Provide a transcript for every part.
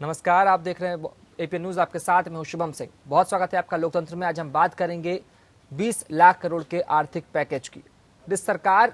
नमस्कार, आप देख रहे हैं एपी न्यूज। आपके साथ मैं हूं शुभम सिंह। बहुत स्वागत है आपका लोकतंत्र में। आज हम बात करेंगे 20 लाख करोड़ के आर्थिक पैकेज की। इस सरकार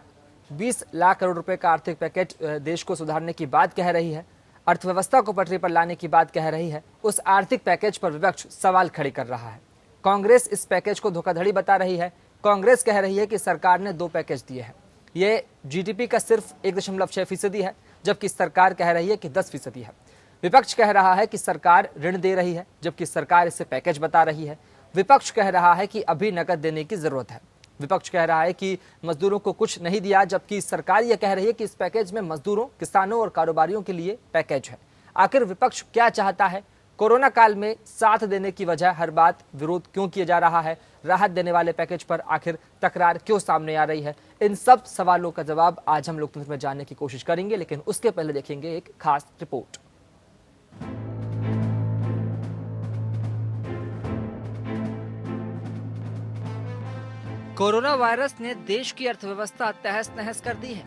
20 लाख करोड़ रुपए का आर्थिक पैकेज देश को सुधारने की बात कह रही है, अर्थव्यवस्था को पटरी पर लाने की बात कह रही है। उस आर्थिक पैकेज पर विपक्ष सवाल खड़े कर रहा है। कांग्रेस इस पैकेज को धोखाधड़ी बता रही है। कांग्रेस कह रही है कि सरकार ने 2 पैकेज दिए हैं, ये जीडीपी का सिर्फ 1.6% है, जबकि सरकार कह रही है कि 10% है। विपक्ष कह रहा है कि सरकार ऋण दे रही है, जबकि सरकार इसे पैकेज बता रही है। विपक्ष कह रहा है कि अभी नकद देने की जरूरत है। विपक्ष कह रहा है कि मजदूरों को कुछ नहीं दिया, जबकि सरकार यह कह रही है कि इस पैकेज में मजदूरों, किसानों और कारोबारियों के लिए पैकेज है। आखिर विपक्ष क्या चाहता है? कोरोना काल में साथ देने की वजह हर बात विरोध क्यों किया जा रहा है? राहत देने वाले पैकेज पर आखिर तकरार क्यों सामने आ रही है? इन सब सवालों का जवाब आज हम लोकतंत्र में जानने की कोशिश करेंगे, लेकिन उसके पहले देखेंगे एक खास रिपोर्ट। कोरोना वायरस ने देश की अर्थव्यवस्था तहस नहस कर दी है।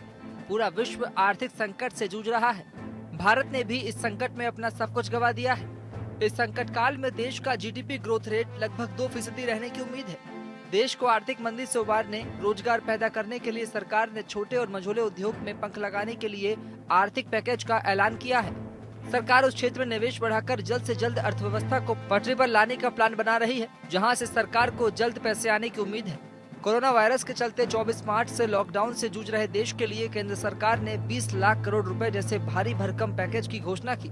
पूरा विश्व आर्थिक संकट से जूझ रहा है। भारत ने भी इस संकट में अपना सब कुछ गंवा दिया है। इस संकट काल में देश का जीडीपी ग्रोथ रेट लगभग 2% रहने की उम्मीद है। देश को आर्थिक मंदी से उबारने, रोजगार पैदा करने के लिए सरकार ने छोटे और मझोले उद्योग में पंख लगाने के लिए आर्थिक पैकेज का ऐलान किया है। सरकार उस क्षेत्र में निवेश बढ़ाकर जल्द से जल्द अर्थव्यवस्था को पटरी पर लाने का प्लान बना रही है, जहां से सरकार को जल्द पैसे आने की उम्मीद है। कोरोना वायरस के चलते 24 मार्च से लॉकडाउन से जूझ रहे देश के लिए केंद्र सरकार ने 20 लाख करोड़ रुपए जैसे भारी भरकम पैकेज की घोषणा की।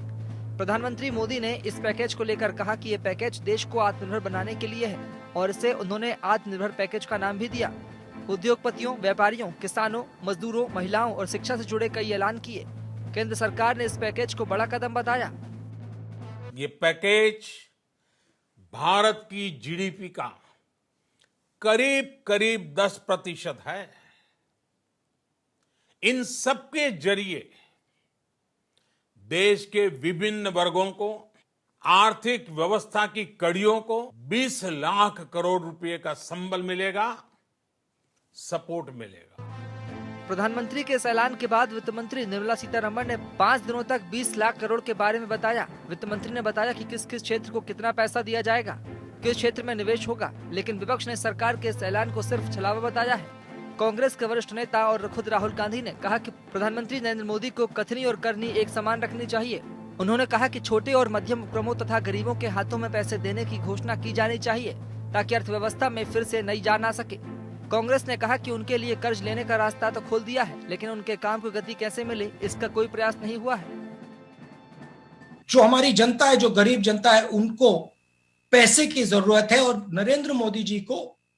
प्रधानमंत्री मोदी ने इस पैकेज को लेकर कहा कि ये पैकेज देश को आत्मनिर्भर बनाने के लिए है और इसे उन्होंने आत्मनिर्भर पैकेज का नाम भी दिया। उद्योगपतियों, व्यापारियों, किसानों, मजदूरों, महिलाओं और शिक्षा से जुड़े कई ऐलान किए। केंद्र सरकार ने इस पैकेज को बड़ा कदम बताया। ये पैकेज भारत की जीडीपी का करीब 10% है। इन सबके जरिए देश के विभिन्न वर्गों को, आर्थिक व्यवस्था की कड़ियों को 20 लाख करोड़ रुपए का संबल मिलेगा, सपोर्ट मिलेगा। प्रधानमंत्री के इस ऐलान के बाद वित्त मंत्री निर्मला सीतारमण ने 5 दिनों तक 20 लाख करोड़ के बारे में बताया। वित्त मंत्री ने बताया कि किस किस क्षेत्र को कितना पैसा दिया जाएगा, किस क्षेत्र में निवेश होगा, लेकिन विपक्ष ने सरकार के इस ऐलान को सिर्फ छलावा बताया है। कांग्रेस के वरिष्ठ नेता और खुद राहुल गांधी ने कहा कि प्रधानमंत्री नरेंद्र मोदी को कथनी और करनी एक समान रखनी चाहिए। उन्होंने कहा कि छोटे और मध्यम उपक्रमों तथा गरीबों के हाथों में पैसे देने की घोषणा की जानी चाहिए, ताकि अर्थव्यवस्था में फिर से नई जान आ सके। कांग्रेस ने कहा कि उनके लिए कर्ज लेने का रास्ता तो खोल दिया है, लेकिन उनके काम को गति कैसे मिले, इसका कोई प्रयास नहीं हुआ है। जो हमारी जनता है, जो गरीब जनता है, उनको पैसे की जरूरत है। और नरेंद्र मोदी जी को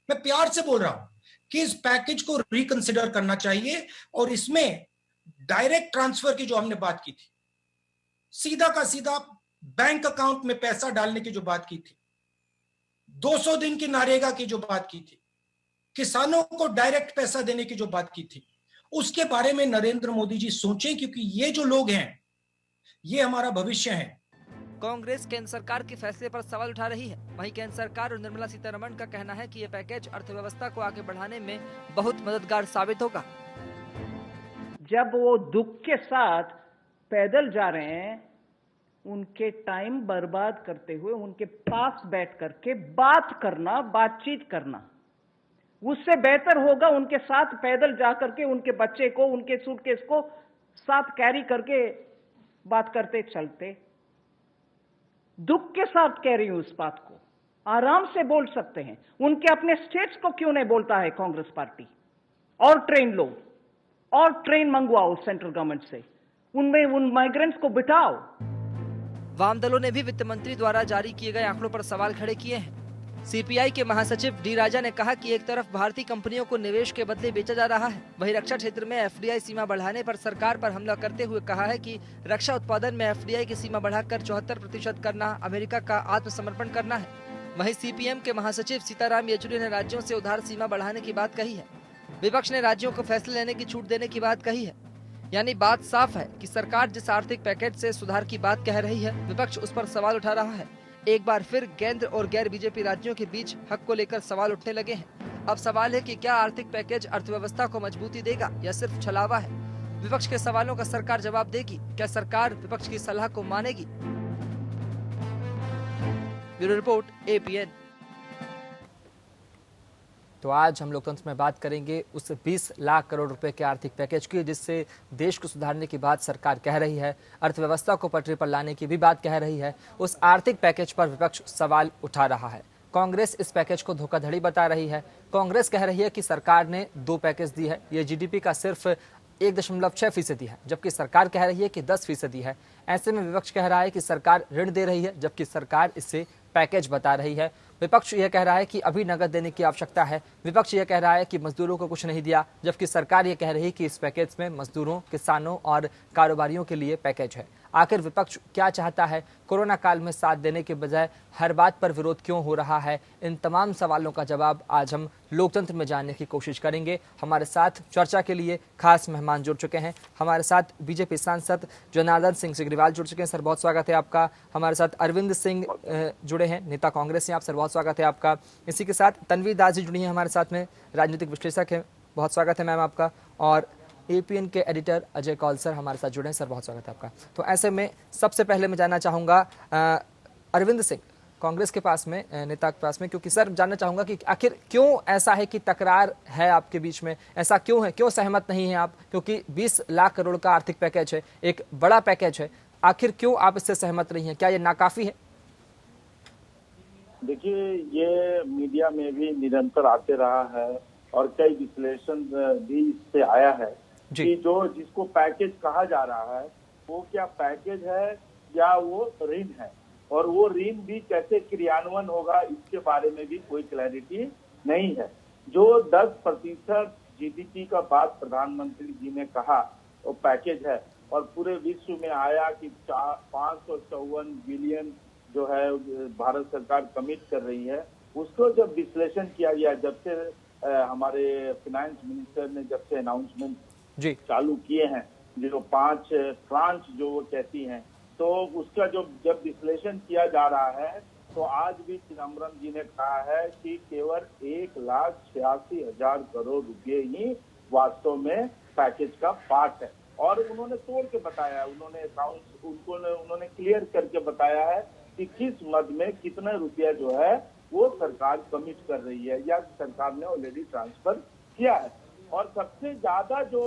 मैं प्यार से बोल रहा हूं कि इस पैकेज को रिकंसिडर करना चाहिए और इसमें डायरेक्ट ट्रांसफर की जो हमने बात की थी, सीधा का सीधा बैंक अकाउंट में पैसा डालने की जो बात की थी, 200 दिन की नरेगा की जो बात की थी, किसानों को डायरेक्ट पैसा देने की जो बात की थी, उसके बारे में नरेंद्र मोदी जी सोचें, क्योंकि ये जो लोग हैं, ये हमारा भविष्य है। कांग्रेस केंद्र सरकार के फैसले पर सवाल उठा रही है। वहीं केंद्र सरकार और निर्मला सीतारमण का कहना है कि यह पैकेज अर्थव्यवस्था को आगे बढ़ाने में बहुत मददगार साबित होगा। जब वो दुख के साथ पैदल जा रहे हैं, उनके टाइम बर्बाद करते हुए उनके पास बैठ करके बात करना, बातचीत करना, उससे बेहतर होगा उनके साथ पैदल जा करके उनके बच्चे को, उनके सूटकेस को साथ कैरी करके बात करते चलते। दुख के साथ कह रही हूं इस बात को, आराम से बोल सकते हैं। उनके अपने स्टेट्स को क्यों नहीं बोलता है कांग्रेस पार्टी? और ट्रेन लो, और ट्रेन मंगवाओ सेंट्रल गवर्नमेंट से, उनमें उन माइग्रेंट्स को बिठाओ। वाम दलों ने भी वित्त मंत्री द्वारा जारी किए गए आंकड़ों पर सवाल खड़े किए हैं। सीपीआई के महासचिव डी राजा ने कहा कि एक तरफ भारतीय कंपनियों को निवेश के बदले बेचा जा रहा है, वहीं रक्षा क्षेत्र में एफडीआई सीमा बढ़ाने पर सरकार पर हमला करते हुए कहा है कि रक्षा उत्पादन में एफडीआई की सीमा बढ़ाकर 74% करना अमेरिका का आत्मसमर्पण करना है। वहीं सीपीएम के महासचिव सीताराम येचुरी ने राज्यों से उधार सीमा बढ़ाने की बात कही है। विपक्ष ने राज्यों को फैसले लेने की छूट देने की बात कही है। यानी बात साफ है कि सरकार जिस आर्थिक पैकेज से सुधार की बात कह रही है, विपक्ष उस पर सवाल उठा रहा है। एक बार फिर केंद्र और गैर बीजेपी राज्यों के बीच हक को लेकर सवाल उठने लगे हैं। अब सवाल है कि क्या आर्थिक पैकेज अर्थव्यवस्था को मजबूती देगा या सिर्फ छलावा है? विपक्ष के सवालों का सरकार जवाब देगी? क्या सरकार विपक्ष की सलाह को मानेगी? Bureau report APN। तो आज हम लोकतंत्र में बात करेंगे उस 20 लाख करोड़ रुपए के आर्थिक पैकेज की, जिससे देश को सुधारने की बात सरकार कह रही है, अर्थव्यवस्था को पटरी पर लाने की भी बात कह रही है। उस आर्थिक पैकेज पर विपक्ष सवाल उठा रहा है। कांग्रेस इस पैकेज को धोखाधड़ी बता रही है। कांग्रेस कह रही है कि सरकार ने 2 पैकेज दी है, ये GDP का सिर्फ 1.6% है, जबकि सरकार कह रही है कि 10% है। ऐसे में विपक्ष कह रहा है कि सरकार ऋण दे रही है, जबकि सरकार इसे पैकेज बता रही है। विपक्ष यह कह रहा है कि अभी नकद देने की आवश्यकता है। विपक्ष यह कह रहा है कि मजदूरों को कुछ नहीं दिया, जबकि सरकार यह कह रही है कि इस पैकेज में मजदूरों, किसानों और कारोबारियों के लिए पैकेज है। आखिर विपक्ष क्या चाहता है? कोरोना काल में साथ देने के बजाय हर बात पर विरोध क्यों हो रहा है? इन तमाम सवालों का जवाब आज हम लोकतंत्र में जानने की कोशिश करेंगे। हमारे साथ चर्चा के लिए खास मेहमान जुड़ चुके हैं। हमारे साथ बीजेपी सांसद जनार्दन सिंह सिग्रीवाल जुड़ चुके हैं। सर, बहुत स्वागत है आपका। हमारे साथ अरविंद सिंह जुड़े हैं, नेता कांग्रेस से। आप सर, बहुत स्वागत है आपका। इसी के साथ तन्वी दास जी जुड़ी हैं हमारे साथ में, राजनीतिक विश्लेषक हैं। बहुत स्वागत है मैम आपका। और APN के एडिटर अजय कौल सर हमारे साथ जुड़े हैं। सर, बहुत स्वागत है आपका। तो ऐसे में सबसे पहले मैं जानना चाहूँगा अरविंद सिंह, कांग्रेस के पास में, नेता के पास में, क्योंकि सर जानना चाहूँगा कि आखिर क्यों ऐसा है कि तकरार है आपके बीच में? ऐसा क्यों है? क्यों सहमत नहीं है आप? क्योंकि 20 लाख करोड़ का आर्थिक पैकेज है, एक बड़ा पैकेज है। आखिर क्यों आप इससे सहमत नहीं हैं? क्या ये नाकाफी है? देखिए, ये मीडिया में भी निरंतर आते रहा है और कई विश्लेषण भी इससे आया है कि जिसको पैकेज कहा जा रहा है वो क्या पैकेज है या वो ऋण है, और वो ऋण भी कैसे क्रियान्वयन होगा इसके बारे में भी कोई क्लैरिटी नहीं है। जो 10% GDP का बात प्रधानमंत्री जी ने कहा वो पैकेज है, और पूरे विश्व में आया कि 554 बिलियन जो है भारत सरकार कमिट कर रही है। उसको जब विश्लेषण किया गया, जब से हमारे फाइनेंस मिनिस्टर ने जब से अनाउंसमेंट चालू किए हैं, जो 5 ट्रांच जो वो कहती हैं, तो उसका जब विश्लेषण किया जा रहा है, तो आज भी चिदम्बरम जी ने कहा है कि केवल 1,86,000 करोड़ रुपए ही वास्तव में पैकेज का पार्ट है। और उन्होंने तोड़ के बताया, उन्होंने क्लियर करके बताया है कि किस मद में कितना रुपया जो है वो सरकार कमिट कर रही है या सरकार ने ऑलरेडी ट्रांसफर किया है। और सबसे ज्यादा जो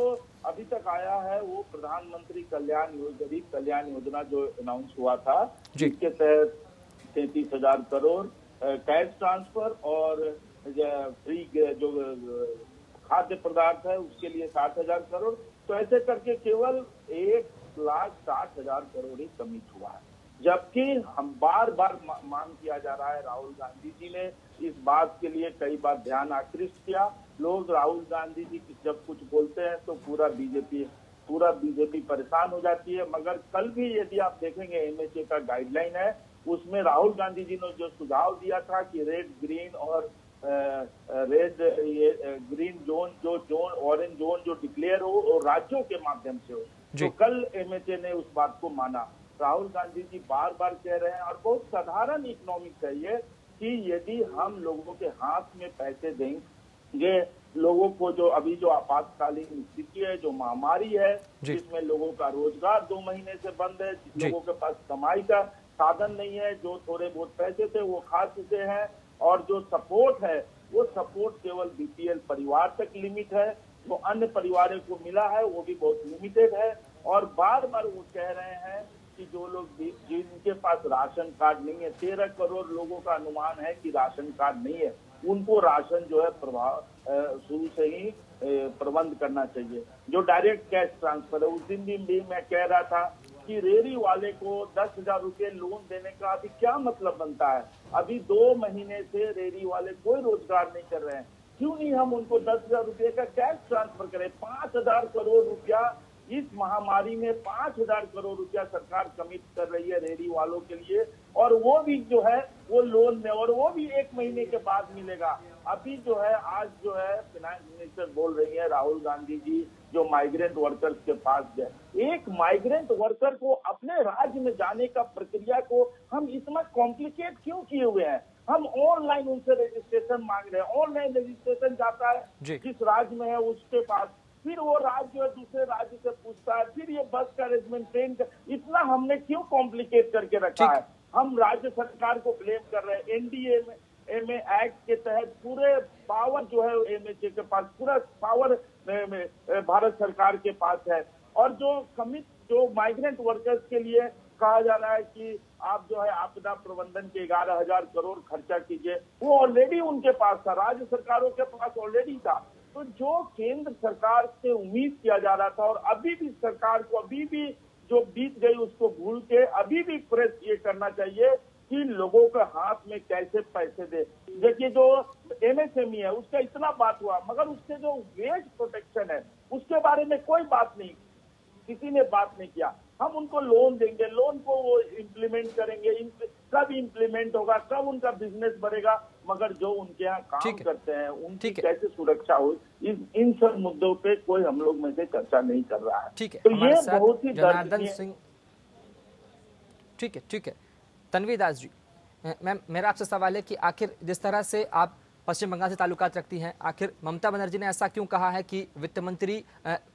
अभी तक आया है वो प्रधानमंत्री गरीब कल्याण योजना जो अनाउंस हुआ था, जिसके तहत 33,000 करोड़ कैश ट्रांसफर और फ्री जो खाद्य पदार्थ है उसके लिए 60,000 करोड़। तो ऐसे करके केवल 1,60,000 करोड़ ही कमिट हुआ है। जबकि हम बार बार मांग किया जा रहा है, राहुल गांधी जी ने इस बात के लिए कई बार ध्यान आकृष्ट किया। लोग राहुल गांधी जी जब कुछ बोलते हैं तो पूरा बीजेपी परेशान हो जाती है। मगर कल भी यदि आप देखेंगे MHA का गाइडलाइन है, उसमें राहुल गांधी जी ने जो सुझाव दिया था कि रेड ग्रीन और ग्रीन जोन ऑरेंज जोन जो डिक्लेयर हो और राज्यों के माध्यम से हो, तो कल MHA ने उस बात को माना। राहुल गांधी जी बार बार कह रहे हैं, और बहुत साधारण इकोनॉमिक्स है ये, कि यदि हम लोगों के हाथ में पैसे देंगे, लोगों को जो अभी जो आपातकालीन स्थिति है, जो महामारी है, जिसमें लोगों का रोजगार 2 महीने से बंद है, लोगों के पास कमाई का साधन नहीं है, जो थोड़े बहुत पैसे थे वो खा चुके हैं, और जो सपोर्ट है वो सपोर्ट केवल BPL परिवार तक लिमिट है, जो अन्य परिवारों को मिला है वो भी बहुत लिमिटेड है। और बार बार वो कह रहे हैं कि जो लोग जिनके पास राशन कार्ड नहीं है, 13 करोड़ लोगों का अनुमान है कि राशन कार्ड नहीं है, उनको राशन जो है शुरू से ही प्रबंध करना चाहिए। जो डायरेक्ट कैश ट्रांसफर है, उस दिन भी मैं कह रहा था कि रेहड़ी वाले को 10,000 रुपये लोन देने का अभी क्या मतलब बनता है? अभी 2 महीने से रेहड़ी वाले कोई रोजगार नहीं कर रहे हैं, क्यों नहीं हम उनको 10,000 रुपये का कैश ट्रांसफर करें? 5,000 करोड़ रुपया इस महामारी में 5,000 करोड़ रुपया सरकार कमिट कर रही है रेहड़ी वालों के लिए, और वो भी जो है वो लोन में, और वो भी 1 महीने के बाद मिलेगा। अभी जो है आज जो है फाइनेंस मिनिस्टर बोल रही है राहुल गांधी जी, जो माइग्रेंट वर्कर्स के पास गए, एक माइग्रेंट वर्कर को अपने राज्य में जाने का प्रक्रिया को हम इतना कॉम्प्लिकेट क्यों किए हुए हैं? हम ऑनलाइन उनसे रजिस्ट्रेशन मांग रहे हैं, ऑनलाइन रजिस्ट्रेशन जाता है जिस राज्य में है उसके पास, फिर वो राज्य जो है दूसरे राज्य से पूछता है, फिर ये बस का अरेंजमेंट, ट्रेन का, इतना हमने क्यों कॉम्प्लिकेट करके रखा है? हम राज्य सरकार को ब्लेम कर रहे हैं। एनडीएमए एक्ट के तहत पूरे पावर जो है एमएचए के पास, पूरा पावर भारत सरकार के पास है। और जो माइग्रेंट वर्कर्स के लिए कहा जा रहा है कि आप जो है आपदा प्रबंधन के 11,000 करोड़ खर्चा कीजिए, वो ऑलरेडी उनके पास था, राज्य सरकारों के पास ऑलरेडी था। तो जो केंद्र सरकार से उम्मीद किया जा रहा था, और अभी भी सरकार को अभी भी जो बीत गई उसको भूल के अभी भी प्रेस ये करना चाहिए कि लोगों के हाथ में कैसे पैसे दे। देखिए जो एमएसएमई है उसका इतना बात हुआ, मगर उससे जो वेज प्रोटेक्शन है उसके बारे में कोई बात नहीं, किसी ने बात नहीं किया। हम उनको लोन देंगे, लोन को वो इम्प्लीमेंट करेंगे, कब इम्प्लीमेंट होगा, कब उनका बिजनेस बढ़ेगा, मगर जो उनके यहाँ काम करते हैं उनकी कैसे सुरक्षा हो, इन सब मुद्दों पे कोई हम लोग में से चर्चा नहीं कर रहा है। ठीक है, तो ये बहुत ही जनार्दन सिंह। ठीक है तन्वी दास जी, मैम मेरा आपसे सवाल है कि आखिर जिस तरह से आप पश्चिम बंगाल से ताल्लुकात रखती हैं, आखिर ममता बनर्जी ने ऐसा क्यों कहा है कि वित्त मंत्री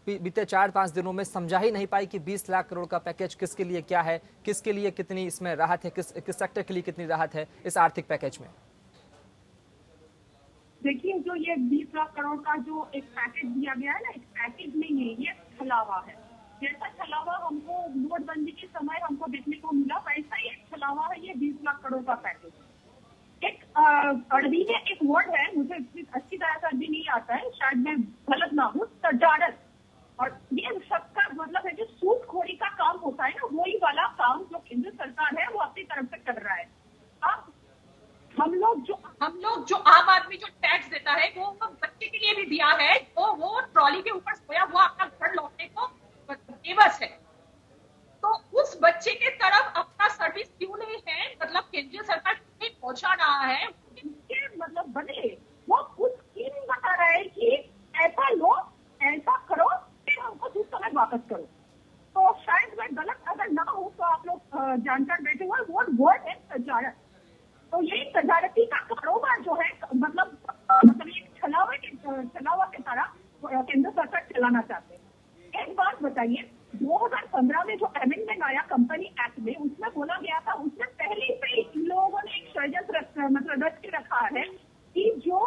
बीते 4-5 दिनों में समझा ही नहीं पाई कि 20 लाख करोड़ का पैकेज किसके लिए क्या है, किसके लिए कितनी इसमें राहत है, किस सेक्टर के लिए कितनी राहत है इस आर्थिक पैकेज में? देखिए जो ये 20 लाख करोड़ का जो एक पैकेज दिया गया है ना, एक पैकेज नहीं है, ये छलावा है। जैसा छलावा हमको नोटबंदी के समय हमको देखने को मिला, वैसा ही एक छलावा है ये 20 लाख करोड़ का पैकेज। एक अरबी में एक वर्ड है, मुझे अच्छी तरह से अरबी नहीं आता है, शायद मैं गलत ना हूँ, तजारत। और ये सबका मतलब है जो सूदखोरी का काम होता है ना, वही वाला काम जो केंद्र सरकार है वो अपनी तरफ से कर रहा है। अब हम लोग जो आम आदमी जो टैक्स देता है वो बच्चे के लिए भी दिया है, वो ट्रॉली के ऊपर सोया हुआ अपना घर लौटने को बेबस है। तो उस बच्चे के तरफ अपना सर्विस क्यों नहीं है, मतलब केंद्रीय सरकार नहीं पहुंचा रहा है, इनके मतलब बदले वो कुछ स्कीम बता रहा है कि ऐसा लो, ऐसा करो, फिर हमको दूसरा समय वापस करो। तो शायद मैं गलत अगर ना हूं तो आप लोग जानकर बैठे हुए, वो वर्ड है तजारत। तो ये तजारती का कारोबार जो है मतलब एक छलावा की तरह केंद्र सरकार चलाना चाहते हैं। एक बात बताइए, 2015 में जो अमेंडमेंट आया कंपनी एक्ट में, उसमें बोला गया था, उसमें पहले से ही लोगों ने एक षड्यंत्र मतलब रच के रखा है कि जो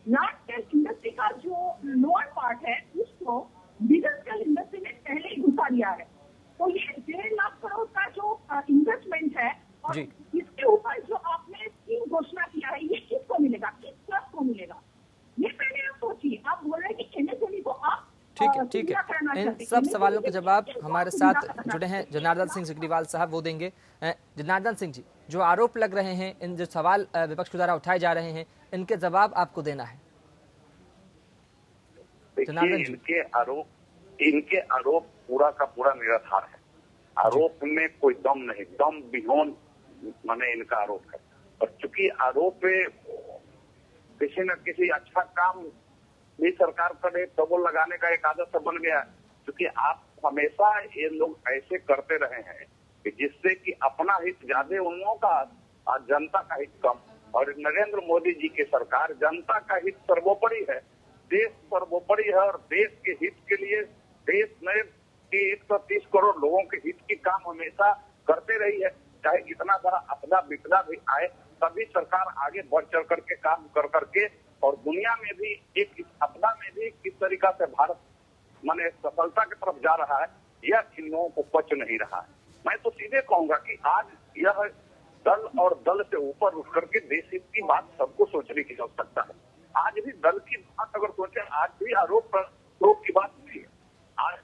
लार्ज स्केल इंडस्ट्री का जो लोअर पार्ट है उसको बिगर स्केल इंडस्ट्री में पहले ही घुसा दिया है। तो ये 1.5 लाख करोड़ का जो इन्वेस्टमेंट है और इसके ऊपर जो आपने स्कीम घोषणा किया है, ये किसको मिलेगा, किस क्लास को मिलेगा, ये पहले आप सोचिए। आप बोल रहे हैं कि एमएसएमई को आप ठीक है। इन सब सवालों के जवाब हमारे साथ जुड़े हैं जनार्दन सिंह सिग्रीवाल साहब, वो देंगे। जनार्दन सिंह जी, जो आरोप लग रहे हैं, इन जो सवाल विपक्ष के द्वारा उठाए जा रहे हैं, इनके जवाब आपको देना है। इनके आरोप पूरा का पूरा निराधार है। आरोप में कोई दम नहीं, दम बिहोन माने इनका आरोप है। और चूंकि आरोप पे किसी न किसी अच्छा काम भी सरकार करे तो वो लगाने का एक आदत बन गया। क्योंकि आप हमेशा ये लोग ऐसे करते रहे हैं कि जिससे कि अपना हित ज्यादा उन लोगों का और जनता का हित कम। और नरेंद्र मोदी जी की सरकार जनता का हित सर्वोपरि है, देश सर्वोपरि है। और देश के हित के लिए देश में 130 करोड़ लोगों के हित की काम हमेशा करते रही है। चाहे कितना बड़ा आपदा विपदा भी आए, तभी सरकार आगे बढ़ चढ़ करके काम कर करके और दुनिया में भी एक आपदा में भी किस तरीका से भारत माने सफलता की तरफ जा रहा है, यह इन लोगों को पच नहीं रहा है। मैं तो सीधे कहूंगा कि आज यह दल और दल से ऊपर उठ करके देश हित की बात सबको सोचने की आवश्यकता है। आज भी दल की बात अगर सोचे, आज भी आरोप प्रत्यारोप की बात नहीं है। आज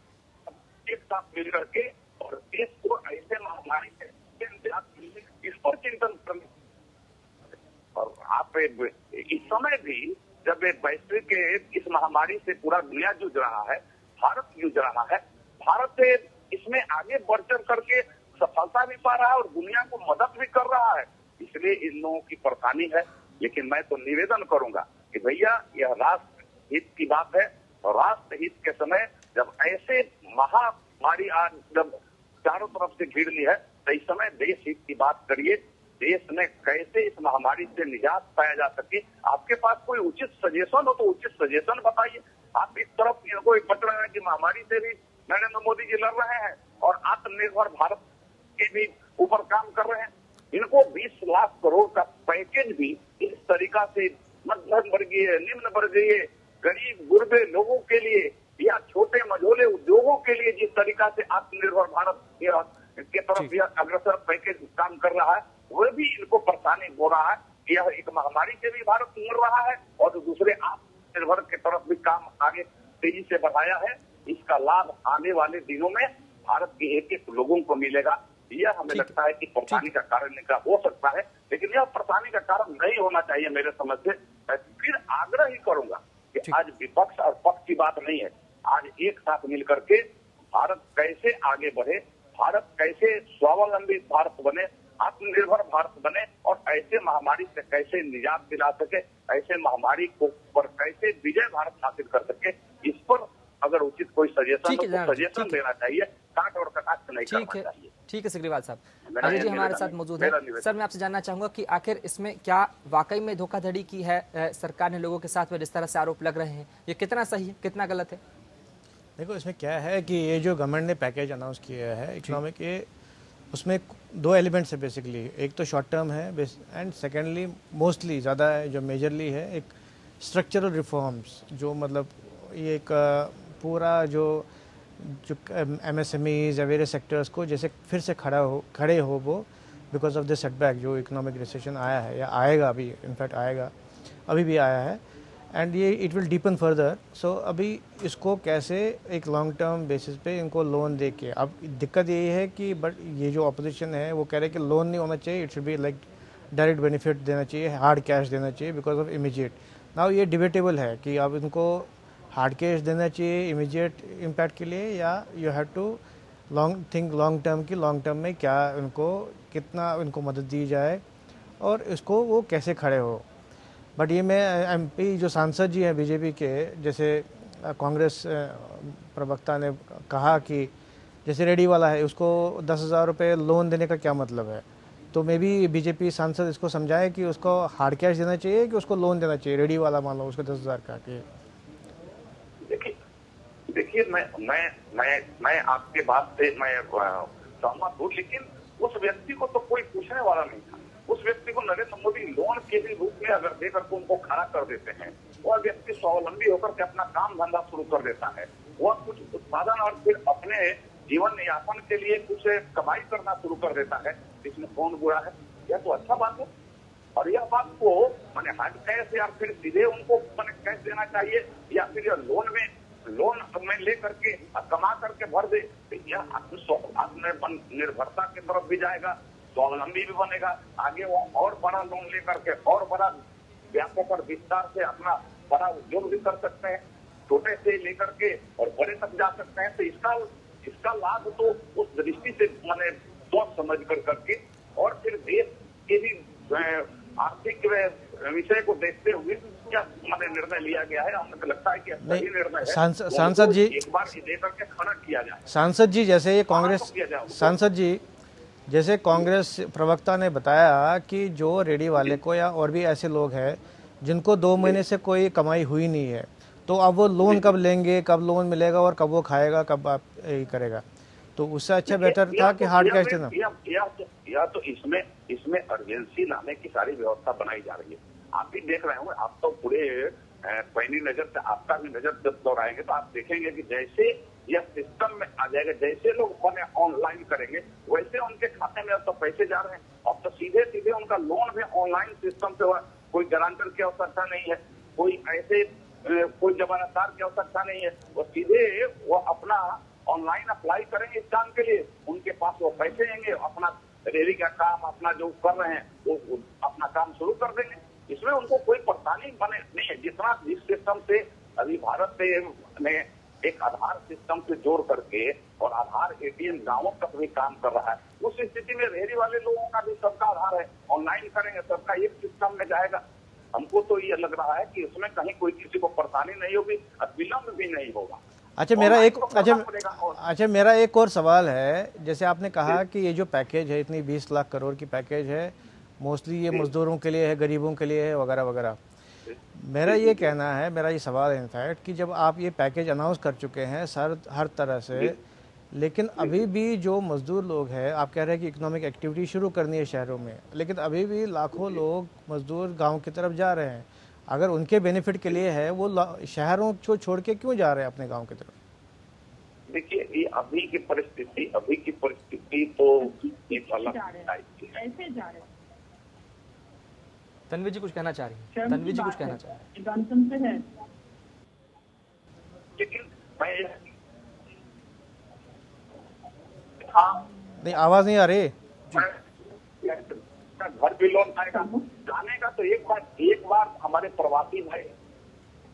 एक साथ मिल करके और देश को ऐसे महामारी से इस पर चिंतन करने। और आप इस समय भी जब वैश्विक इस महामारी से पूरा दुनिया जूझ रहा है, भारत जूझ रहा है, भारत इसमें आगे बढ़ चढ़ करके सफलता भी पा रहा है और दुनिया को मदद भी कर रहा है। इसलिए इन लोगों की परेशानी है। लेकिन मैं तो निवेदन करूंगा कि भैया यह राष्ट्र हित की बात है और राष्ट्र हित के समय जब ऐसे महामारी आज जब चारों तरफ से घिर ली है, तो इस समय देश हित की बात करिए। देश में कैसे इस महामारी से निजात पाया जा सके, आपके पास कोई उचित सजेशन हो तो उचित सजेशन बताइए। आप इस तरफ कोई बच रहे हैं कि महामारी से भी नरेंद्र मोदी जी लड़ रहे हैं और आत्मनिर्भर भारत के भी ऊपर काम कर रहे हैं। इनको 20 लाख करोड़ का पैकेज भी इस तरीका से मध्यम वर्गीय, निम्न वर्गीय, गरीब गुरबे लोगों के लिए या छोटे मझोले उद्योगों के लिए जिस तरीका से आत्मनिर्भर भारत के तरफ यह अग्रसर पैकेज काम कर रहा है, वह भी इनको परेशानी हो रहा है। यह एक महामारी से भी भारत उमड़ रहा है और दूसरे आत्मनिर्भर की तरफ भी काम आगे तेजी से बढ़ाया है। इसका लाभ आने वाले दिनों में भारत के एक एक लोगों को मिलेगा। यह हमें लगता है कि परेशानी का कारण इनका हो सकता है, लेकिन यह परेशानी का कारण नहीं होना चाहिए मेरे समझ से। मैं फिर आग्रह ही करूंगा कि आज विपक्ष और पक्ष की बात नहीं है, आज एक साथ मिलकर के भारत कैसे आगे बढ़े, भारत कैसे स्वावलंबी भारत बने, आत्मनिर्भर भारत बने और ऐसे महामारी से कैसे निजात दिला सके, ऐसे महामारी को पर कैसे विजय भारत हासिल कर सके, इस पर अगर उचित कोई सजेशन हो तो सजेशन देना चाहिए, काट और कटाक्ष नहीं करना चाहिए। ठीक है सिग्रीवाल साहब। अजय जी हमारे साथ मौजूद है। सर मैं आपसे जानना चाहूंगा कि आखिर इसमें क्या वाकई में धोखाधड़ी की है सरकार ने लोगों के साथ में, जिस तरह से आरोप लग रहे हैं, ये कितना सही है कितना गलत है? देखो इसमें क्या है कि ये जो गवर्नमेंट ने पैकेज अनाउंस किया है इकोनॉमिक, ये उसमें दो एलिमेंट्स है बेसिकली। एक तो शॉर्ट टर्म है एंड सेकेंडली मोस्टली ज़्यादा जो मेजरली है एक स्ट्रक्चरल रिफॉर्म्स, जो मतलब ये एक पूरा जो MSMEs या वेरियस सेक्टर्स को जैसे फिर से खड़े हो वो बिकॉज ऑफ द सेटबैक जो इकोनॉमिक रिसेशन आया है या आएगा, अभी इनफैक्ट आएगा, अभी भी आया है एंड ये इट विल डीपन फर्दर। सो अभी इसको कैसे एक लॉन्ग टर्म बेसिस पे इनको लोन दे के, अब दिक्कत यही है कि बट ये जो अपोजिशन है वो कह रहे हैं कि लोन नहीं होना चाहिए, it should be like direct benefit देना चाहिए, हार्ड कैश देना चाहिए बिकॉज ऑफ इमीडिएट। नाउ ये डिबेटेबल है कि अब इनको हार्ड कैश देना चाहिए इमीडिएट इम्पैक्ट के लिए या you have to long term की, लॉन्ग टर्म में क्या उनको कितना उनको मदद दी जाए और इसको वो कैसे खड़े हो। बट ये मैं MP जो सांसद जी हैं बीजेपी के, जैसे कांग्रेस प्रवक्ता ने कहा कि जैसे रेडी वाला है उसको 10,000 रुपये लोन देने का क्या मतलब है, तो मे बी बीजेपी सांसद इसको समझाए कि उसको हार्ड कैश देना चाहिए कि उसको लोन देना चाहिए, रेडी वाला मान लो उसको 10,000 का। देखिए मैं आपके बात से मैं सहमत हूँ, लेकिन उस व्यक्ति को तो कोई पूछने वाला नहीं था। उस व्यक्ति को नरेंद्र मोदी लोन के भी रूप में अगर देकर के उनको खड़ा कर देते हैं, वह व्यक्ति स्वावलंबी होकर के अपना काम धंधा शुरू कर देता है, वह कुछ उत्पादन और फिर अपने जीवन यापन के लिए कुछ कमाई करना शुरू कर देता है, इसमें कौन बुरा है? यह तो अच्छा बात है। और यह बात को मैंने हार्ड कैश या फिर सीधे उनको मैंने कैश देना चाहिए या फिर लोन में ले करके कमा करके भर दे, तो यह आत्मनिर्भरता की तरफ भी जाएगा, स्वावलंबी भी बनेगा। आगे वो और बड़ा लोन लेकर के और बड़ा व्यापक और विस्तार से अपना बड़ा उद्योग भी कर सकते हैं, छोटे से लेकर के और बड़े तक जा सकते हैं। तो इसका लाभ तो उस दृष्टि से मैंने सोच समझ करके और फिर देश के भी आर्थिक विषय को देखते हुए क्या मैंने निर्णय लिया गया है, हमें लगता है कि सही निर्णय है। सांसद जी एक बार दे करके खड़ा किया जाए। सांसद जी जैसे ये कांग्रेस सांसद जी जैसे कांग्रेस प्रवक्ता ने बताया कि जो रेडी वाले को या और भी ऐसे लोग हैं जिनको 2 महीने से कोई कमाई हुई नहीं है, तो अब वो लोन कब लेंगे, कब लोन मिलेगा और कब वो खाएगा, कब आप ये करेगा, तो उससे अच्छा बेहतर था कि हार्ड कैश देना। या तो इसमें अर्जेंसी लाने की सारी व्यवस्था बनाई जा रही है। आप भी देख रहे होंगे, आप तो पूरे पैनी नजर से आपका भी नजर जब दौड़ाएंगे तो आप देखेंगे कि जैसे यह सिस्टम में आ जाएगा, जैसे लोग ऑनलाइन करेंगे वैसे उनके खाते में अब तो पैसे जा रहे हैं। अब तो सीधे उनका लोन भी ऑनलाइन सिस्टम से हुआ, कोई गारंटर की आवश्यकता नहीं है, कोई जमानतदार की आवश्यकता नहीं है, वो सीधे वो अपना ऑनलाइन अप्लाई करेंगे इस काम के लिए, उनके पास वो पैसे आएंगे, अपना रेडी का काम अपना जो कर रहे हैं वो अपना काम शुरू कर देंगे। इसमें उनको कोई परेशानी बने नहीं है। जिस सिस्टम से अभी भारत ने एक आधार सिस्टम से जोड़ करके और आधार ATM गांवों तक भी काम कर रहा है, उस स्थिति में रेहड़ी वाले लोगों का भी सबका आधार है, ऑनलाइन करेंगे, सबका एक सिस्टम में जाएगा। हमको तो ये लग रहा है कि उसमें कहीं कोई किसी को परेशानी नहीं होगी और विलम्ब भी नहीं होगा। अच्छा मेरा एक और सवाल है, जैसे आपने कहा कि ये जो पैकेज है इतनी 20 लाख करोड़ की पैकेज है, मोस्टली ये मजदूरों के लिए है, गरीबों के लिए है वगैरह वगैरह। मेरा ये कहना है, मेरा ये सवाल है इनफैक्ट कि जब आप ये पैकेज अनाउंस कर चुके हैं सर हर तरह से, लेकिन अभी भी जो मजदूर लोग हैं, आप कह रहे हैं कि इकोनॉमिक एक्टिविटी शुरू करनी है शहरों में, लेकिन अभी भी लाखों लोग मजदूर गांव की तरफ जा रहे हैं। अगर उनके बेनिफिट के लिए है, वो शहरों को छोड़ के क्यों जा रहे हैं अपने गांव की तरफ? देखिए, ये अभी की परिस्थिति तो एक अलग टाइप की है। ऐसे जा रहे हैं। तन्वी जी कुछ कहना चाह रही हैं? तन्वी जी कुछ कहना चाह रही हैं? गणतंत्र है, लेकिन मैं नहीं, आवाज नहीं आ रही। घर भी लोन आएगा जाने का, तो एक बार हमारे प्रवासी भाई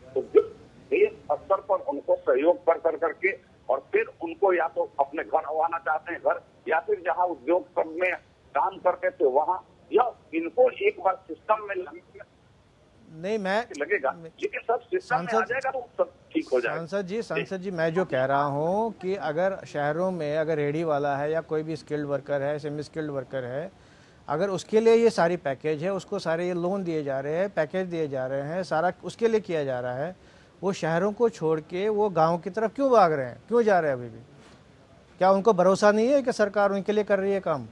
तो देश स्तर पर उनको सहयोग कर करके और फिर उनको या तो अपने घर आना चाहते हैं घर, या फिर जहाँ उद्योग में काम करते थे वहाँ, या इनको एक बार सिस्टम में लगेगा, लेकिन सब सिस्टम में आ जाएगा तो सब ठीक हो जाएगा। सांसद जी, मैं जो कह रहा हूँ कि अगर शहरों में अगर रेडी वाला है या कोई भी स्किल्ड वर्कर है, सेमी स्किल्ड वर्कर है, अगर उसके लिए ये सारी पैकेज है, उसको सारे ये लोन दिए जा रहे हैं, पैकेज दिए जा रहे हैं, सारा उसके लिए किया जा रहा है, वो शहरों को छोड़ के वो गाँव की तरफ क्यों भाग रहे हैं, क्यों जा रहे हैं अभी भी? क्या उनको भरोसा नहीं है कि सरकार उनके लिए कर रही है काम?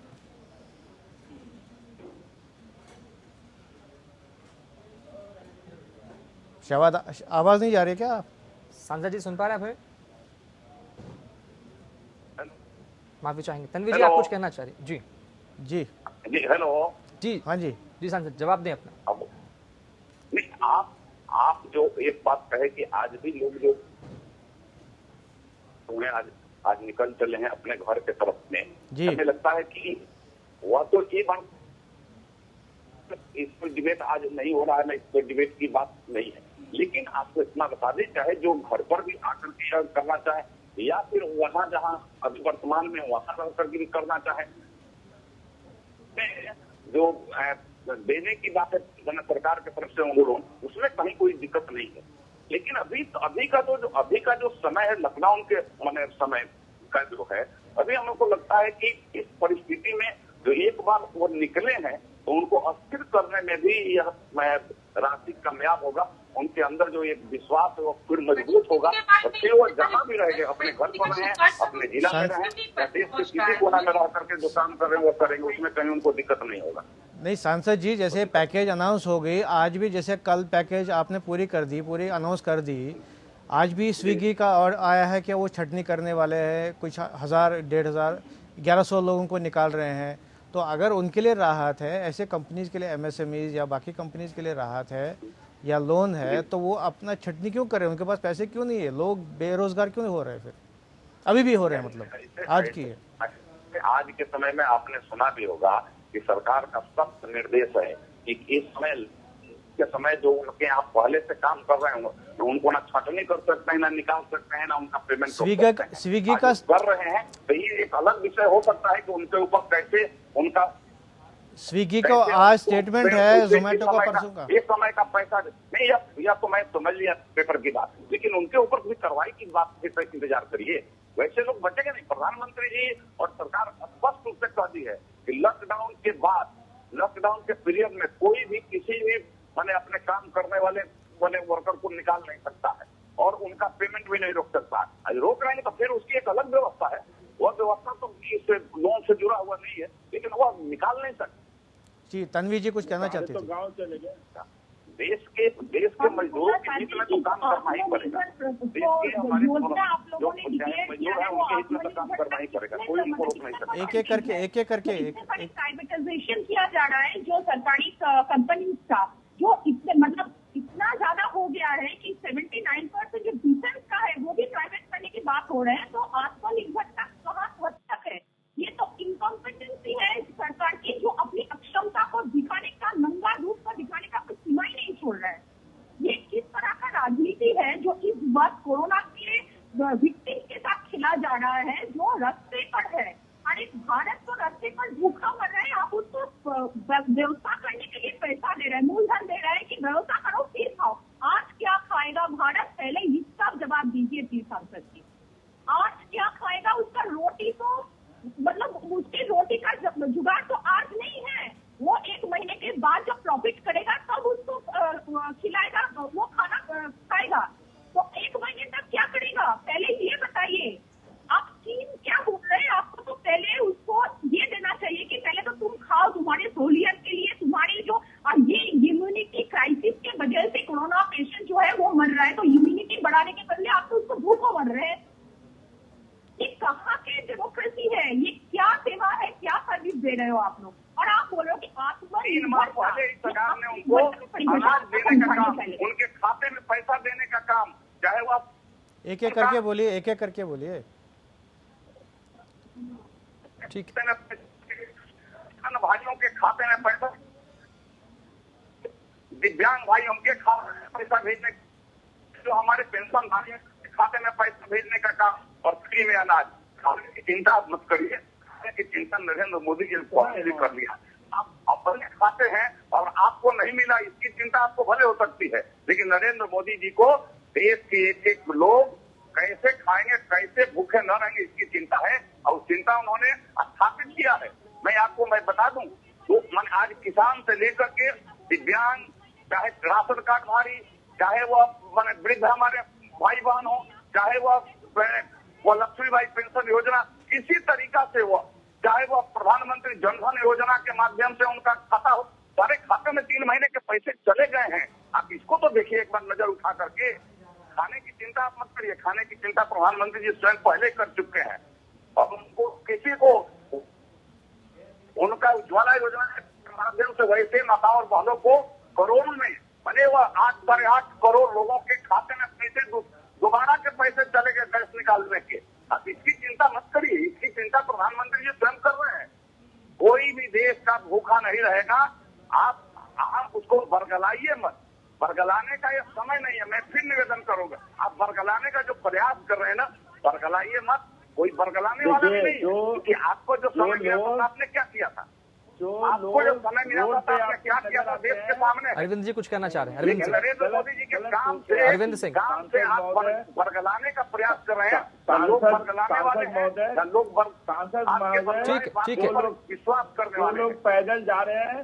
शहबाद, आवाज नहीं जा रही क्या? सांसद जी सुन पा रहे हैं? माफी चाहेंगे। तन्वी जी, आप कुछ कहना चाह रही? जी जी जी, हेलो जी, हाँ जी जी सांसद जवाब दें अपना। अब नहीं, आप जो एक बात कहे कि आज भी लोग जो उन्हें आज निकल चले हैं अपने घर के तरफ में, हमें लगता है कि वह तो ये बात, इस पर डिबेट आज नहीं हो रहा है, ना इस पर डिबेट की बात नहीं है, लेकिन आपको इतना बता दें, चाहे जो घर पर भी आकर के करना चाहे या फिर वहाँ जहाँ अभी वर्तमान में वहाँ रह करके भी करना चाहे, जो देने की बात है सरकार की तरफ से लोन, उसमें कहीं कोई दिक्कत नहीं है। लेकिन अभी का जो समय है, लॉकडाउन के समय का जो है, अभी हम लोग को लगता है कि इस परिस्थिति में जो एक बार वो निकले हैं तो उनको अस्थिर करने में भी यह राशि कामयाब होगा। उनके अंदर जो एक विश्वास है वो फिर मजबूत होगा और फिर वो जहाँ भी रहेंगे, अपने घर पर रहें, अपने जिला में रहें या देश के किसी कोना में रह करके जो काम कर रहे हैं वो करेंगे, उसमें कहीं उनको दिक्कत नहीं होगा। नहीं सांसद जी, जैसे पैकेज अनाउंस हो गई, आज भी जैसे कल पैकेज आपने पूरी अनाउंस कर दी, आज भी स्विगी का और आया है कि वो छटनी करने वाले हैं, कुछ 1000, 1500, 1100 लोगों को निकाल रहे हैं। तो अगर उनके लिए राहत है, ऐसे कंपनीज के लिए, एमएसएमईज या बाकी कंपनीज के लिए राहत है या लोन है, तो वो अपना छटनी क्यों करें? उनके पास पैसे क्यों नहीं है? लोग बेरोजगार क्यों हो रहे हैं? फिर अभी भी हो रहे हैं, मतलब आज की है। आज के समय में आपने सुना भी होगा कि सरकार का सख्त निर्देश है कि इस समय जो उनके यहाँ पहले से काम कर रहे हैं उनको ना छटनी कर सकते हैं, ना निकाल सकते हैं, ना उनका पेमेंट स्विगी का कर रहे हैं, तो ये एक अलग विषय हो सकता है कि उनके ऊपर कैसे उनका स्विगी का आज स्टेटमेंट है, जोमेटो का परसों का, एक समय का पैसा नहीं, या तो मैं समझ लिया पेपर की बात, लेकिन उनके ऊपर कोई कार्रवाई की बात से इंतजार करिए, वैसे लोग बचेंगे नहीं। प्रधानमंत्री जी और सरकार स्पष्ट रूप से कह दी है कि लॉकडाउन के बाद, लॉकडाउन के पीरियड में कोई भी किसी भी अपने काम करने वाले वर्कर को निकाल नहीं सकता है और उनका पेमेंट भी नहीं रोक सकता है। रोक रहे हैं तो फिर उसकी एक अलग व्यवस्था है, वह व्यवस्था तो इस लोन से जुड़ा हुआ नहीं है, लेकिन वह निकाल नहीं सकता। जी तन्वी जी कुछ कहना चाहते थे? तो गाँव चले गए, देश के मजदूरों के हित में तो काम करना ही पड़ेगा। देश के हमारे जो मजदूर है उनके हित में तो काम करना ही पड़ेगा, कोई उनको रोक नहीं सकता। एक एक करके प्राइवेटाइजेशन किया जा रहा है जो सरकारी कंपनी का, जो इतना ज्यादा हो गया है कि 79% जो डिफेंस का है वो भी प्राइवेट करने की बात हो रहे हैं। तो आत्मनिर्भरता कहाँ तक है? ये तो इनकॉम्पिटेंसी है सरकार की, जो अपनी अक्षमता को दिखाने का, नंगा रूप को दिखाने का कोई सीमा ही नहीं छोड़ रहा है। ये किस तरह का राजनीति है जो इस बार कोरोना के विक्टिम के साथ खिला जा रहा है, जो रास्ते पर है। अरे भारत तो रास्ते पर भूखा मर रहा है, आप उसको व्यवस्था करने के लिए पैसा दे रहे हैं, मूलधन दे रहे हैं कि व्यवस्था करो फिर खाओ। आज क्या खाएगा भारत? पहले इसका जवाब दीजिए थी सांसद जी। आज क्या खाएगा? उसका रोटी तो उसकी रोटी का जुगाड़ तो आज नहीं है, वो 1 महीने के बाद जब प्रॉफिट करेगा तब उसको खिलाएगा, वो खाना खाएगा। तो 1 महीने तक क्या करेगा? पहले ये बताइए। अब स्कीम क्या पढ़ रहे हैं। ये कहाँ की डेमोक्रेसी है? ये क्या सेवा है, क्या सर्विस दे रहे हो आप लोग? और आप बोलो कि 3 माह पहले इस सरकार ने उनको अनाज देने का काम, उनके खाते में पैसा देने का काम, चाहे वो आप एक एक करके बोलिए, एक एक करके बोलिए। ठीक किसान भाइयों के खाते में पैसा, दिव्यांग भाई उनके खाते में पैसा भेजने, जो हमारे पेंशन भाइयों के खाते में पैसा भेजने का काम, और फ्री में अनाज। खाने की चिंता आप मत करिए, खाने की चिंता नरेंद्र मोदी जी ने पहले कर लिया। आप अपने खाते हैं और आपको नहीं मिला, इसकी चिंता आपको भले हो सकती है, लेकिन नरेंद्र मोदी जी को देश के एक एक लोग कैसे खाएंगे, कैसे भूखे न रहेंगे, इसकी चिंता है, और चिंता उन्होंने स्थापित किया है। मैं बता दूं, तो मैंने आज किसान से लेकर के दिव्यांग, चाहे राशन कार्डधारी, चाहे वो मैंने वृद्ध हमारे भाई बहन हो, चाहे वो लक्ष्मीबाई पेंशन योजना, किसी तरीका से वो, चाहे वो प्रधानमंत्री जनधन योजना के माध्यम से उनका खाता हो, सारे खाते में 3 महीने के पैसे चले गए हैं। आप इसको तो देखिए एक बार नजर उठा करके। खाने की चिंता आप मत करिए, खाने की चिंता प्रधानमंत्री जी स्वयं पहले कर चुके हैं, और उनको किसी को उनका उज्ज्वला योजना के माध्यम से वैसे माताओं और बहनों को करोड़ों में बने हुआ 8.8 करोड़ लोगों के खाते में पैसे दोबारा के पैसे चले गए गैस निकालने के। अब इसकी चिंता मत करिए, इसकी चिंता प्रधानमंत्री जी स्वयं कर रहे हैं। कोई भी देश का भूखा नहीं रहेगा। आप उसको बरगलाइए मत, बरगलाने का ये समय नहीं है। मैं फिर निवेदन करूंगा, आप बरगलाने का जो प्रयास कर रहे हैं ना, बरगलाइए मत। कोई बरगलाने वाला भी नहीं है, क्योंकि आपको जो समय मिला था आपने क्या किया था, आपको जो समय मिला था आपने क्या किया था देश के सामने। अरविंद जी कुछ कहना चाह रहे हैं। अरविंद सिंह, नरेंद्र मोदी जी के काम से, अरविंद सिंह, काम से आप बरगलाने का प्रयास कर रहे हैं। लोग बरगलाने वाले हैं, लोग ठीक है, विश्वास करने वाले लोग पैदल जा रहे हैं,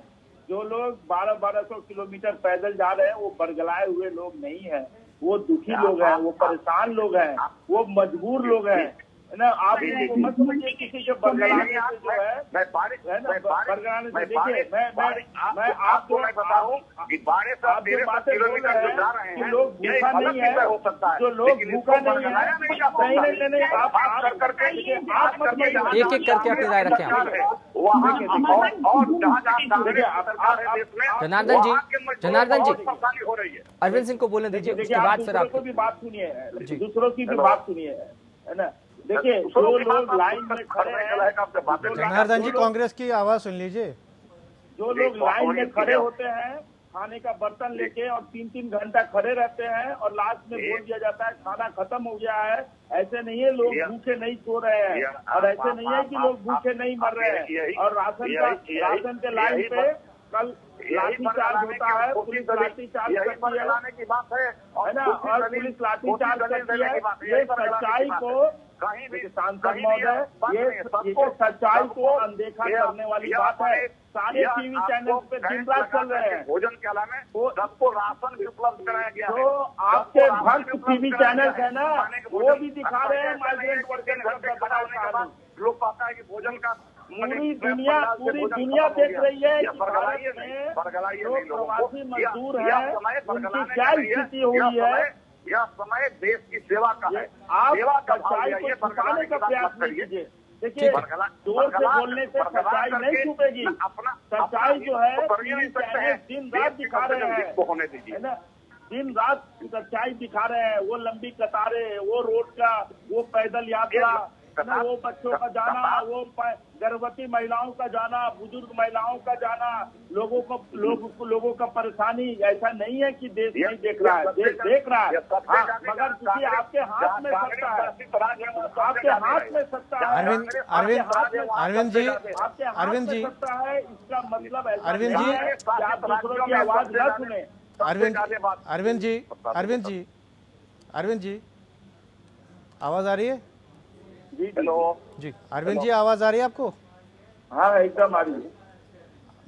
जो लोग 1200 किलोमीटर पैदल जा रहे हैं, वो बरगलाए हुए लोग नहीं है, वो दुखी लोग हैं, वो परेशान लोग हैं, वो मजबूर लोग हैं ना। आप इनको मत समझिए किसी के बरगलाने से जो है बरगलाने से। देखिए मैं आपको बताऊं कि 1200 किलोमीटर जो जा रहे हैं, लोग भूखा नहीं है, जो लोग भूखा नहीं है, नहीं आप करके आप एक एक करके अपनी राय रखें आप। जनार्दन जी हो रही है। अरविंद सिंह को बोलने दीजिए, उसके बाद फिर आप भी बात सुनिए, दूसरों की भी बात सुनिए, है ना। देखिए जो लोग लाइन में खड़े हैं, जनार्दन जी कांग्रेस की आवाज सुन लीजिए। जो लोग लाइन में खड़े होते हैं खाने का बर्तन लेके और 3-3 घंटा खड़े रहते हैं, और लास्ट में बोल दिया जाता है खाना खत्म हो गया है। ऐसे नहीं है, लोग भूखे नहीं सो रहे हैं, और ऐसे नहीं है कि लोग भूखे नहीं मर रहे हैं। और राशन के लाइन पे कल लाठीचार्ज होता है, पुलिस लाठीचार्ज करती है ना, और पुलिस लाठीचार्ज करती है। ये सच्चाई को सांसद महोदय, ये सच्चाई को अनदेखा करने वाली बात है। सारे टीवी चैनल पे दिन रात चल रहे हैं। भोजन के अलावा सबको राशन भी उपलब्ध कराया गया है। तो आपके भक्त टीवी चैनल है ना, वो भी दिखा रहे हैं माइग्रेंट वर्कर घर पर बनाने के बाद लोग पाता है कि भोजन का पूरी दुनिया देख रही है कि भारत में जो प्रवासी मजदूर हैं उनकी क्या स्थिति हुई है। यह समय देश की सेवा का है। आप सच्चाई को छुपाने का प्रयास नहीं कीजिए। देखिए, जोर से बोलने से सच्चाई नहीं छुपेगी। सच्चाई जो है दिन रात दिखा रहे हैं, है ना, दिन रात सच्चाई दिखा रहे हैं। वो लंबी कतारें, वो रोड का, वो पैदल यात्रा, वो बच्चों का जाना, वो गर्भवती महिलाओं का जाना, बुजुर्ग महिलाओं का जाना, लोगों का परेशानी। ऐसा नहीं है कि देश नहीं देख रहा है, देश देख रहा है। हाँ, मगर क्योंकि आपके हाथ में सत्ता है, आपके हाथ में सत्ता है, अरविंद जी सत्ता है, इसका मतलब ऐसा अरविंद जी आप दूसरों की आवाज न सुने। अरविंद जी आवाज आ रही है जी? अरविंद जी आवाज आ रही है आपको? हाँ, एकदम आ रही है।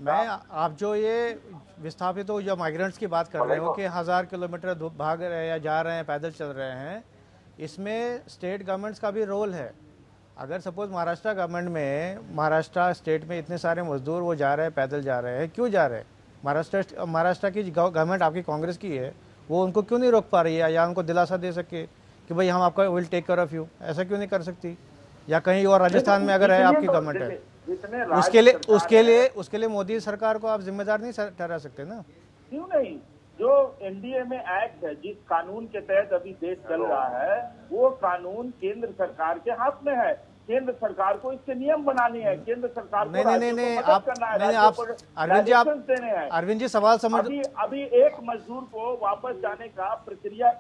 मैं आप जो ये विस्थापित हो या माइग्रेंट्स की बात कर रहे हो कि 1000 किलोमीटर भाग रहे हैं या जा रहे हैं, पैदल चल रहे हैं, इसमें स्टेट गवर्नमेंट्स का भी रोल है। अगर सपोज महाराष्ट्र गवर्नमेंट में, महाराष्ट्र स्टेट में इतने सारे मजदूर वो जा रहे हैं, पैदल जा रहे हैं, क्यों जा रहे हैं? महाराष्ट्र की गवर्नमेंट आपकी कांग्रेस की है, वो उनको क्यों नहीं रोक पा रही है या उनको दिलासा दे सके कि भाई हम आपका will take care of you, ऐसा क्यों नहीं कर सकती? या कहीं और राजस्थान में अगर है आपकी गवर्नमेंट है, उसके लिए मोदी सरकार को आप जिम्मेदार नहीं ठहरा सकते ना? क्यों नहीं? जो एनडीए में एक्ट है, जिस कानून के तहत अभी देश चल रहा है, वो कानून केंद्र सरकार के हाथ में है। केंद्र सरकार को इसके नियम बनाने हैं, केंद्र सरकार को नहीं, आप अरविंद जी सवाल समझ। अभी एक मजदूर को वापस जाने का प्रक्रिया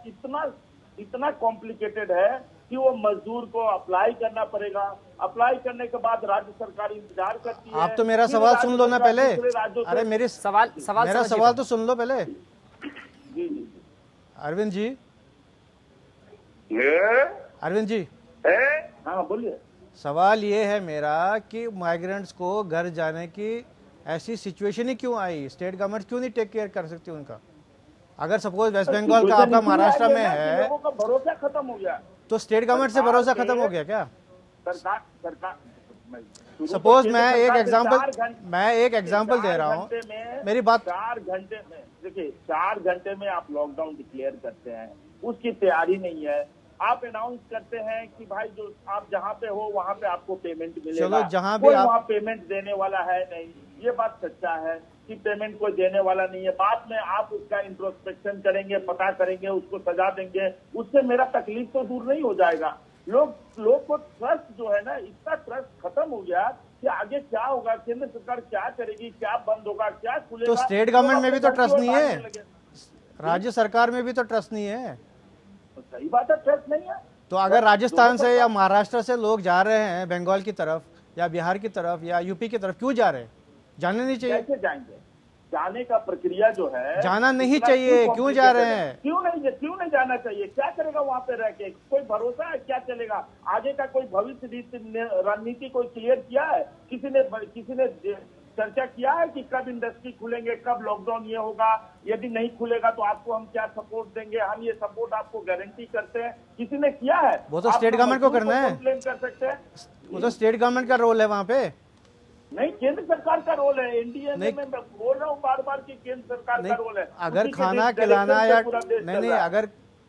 इतना कॉम्प्लिकेटेड है कि वो मजदूर को अप्लाई करना पड़ेगा। अप्लाई करने के बाद राज्य सरकार इंतजार करती है। आप तो मेरा सवाल सुन लो ना पहले। अरे मेरा सवाल तो सुन लो पहले। जी अरविंद जी, हाँ बोलिए। सवाल ये है मेरा कि माइग्रेंट्स को घर जाने की ऐसी सिचुएशन ही क्यों आई? स्टेट गवर्नमेंट क्यों नहीं टेक केयर कर सकती उनका? अगर सपोज वेस्ट बंगाल का आपका महाराष्ट्र में है, लोगों का भरोसा खत्म हो गया, तो स्टेट गवर्नमेंट से भरोसा खत्म हो गया क्या? सरकार सपोज मैं एक एग्जांपल दे रहा हूँ, मेरी बात। 4 घंटे में देखिए, 4 घंटे में आप लॉकडाउन डिक्लेयर करते हैं, उसकी तैयारी नहीं है। आप अनाउंस करते हैं कि भाई जो आप जहाँ पे हो वहाँ पे आपको पेमेंट मिलेगा। चलो जहाँ भी कोई वहाँ पेमेंट देने वाला है नहीं, ये बात सच्चा है कि पेमेंट कोई देने वाला नहीं है। बाद में आप उसका इंट्रोस्पेक्शन करेंगे, पता करेंगे, उसको सजा देंगे, उससे मेरा तकलीफ तो दूर नहीं हो जाएगा। लोग को ट्रस्ट जो है ना, इतना ट्रस्ट खत्म हो गया कि आगे क्या होगा, केंद्र सरकार क्या करेगी, क्या बंद होगा, क्या खुलेगा। तो स्टेट गवर्नमेंट में भी तो ट्रस्ट नहीं है, राज्य सरकार में भी तो ट्रस्ट नहीं है। सही बात है, ट्रस्ट नहीं है। तो अगर राजस्थान से या महाराष्ट्र से लोग जा रहे हैं बंगाल की तरफ या बिहार की तरफ या यूपी की तरफ, क्यों जा रहे हैं? जाने नहीं चाहिए। कैसे जाएंगे? जाने का प्रक्रिया जो है, जाना नहीं चाहिए, क्यों जा रहे हैं? क्यों नहीं जाना चाहिए? क्या करेगा वहाँ पे रह के? कोई भरोसा है? क्या चलेगा आगे का? कोई भविष्य रणनीति कोई क्लियर किया है? किसी ने चर्चा किया है कि कब इंडस्ट्री खुलेंगे, कब लॉकडाउन ये होगा, यदि नहीं खुलेगा तो आपको हम क्या सपोर्ट देंगे, हम ये सपोर्ट आपको गारंटी करते हैं? किसी ने किया है? वो तो स्टेट गवर्नमेंट को करना है, कंप्लेन कर सकते हैं। वो तो स्टेट गवर्नमेंट का रोल है वहाँ पे। नहीं, केंद्र सरकार का रोल है। एनडीए में मैं बोल रहा हूँ बार-बार कि केंद्र सरकार का रोल है। अगर खाना खिलाना या नहीं,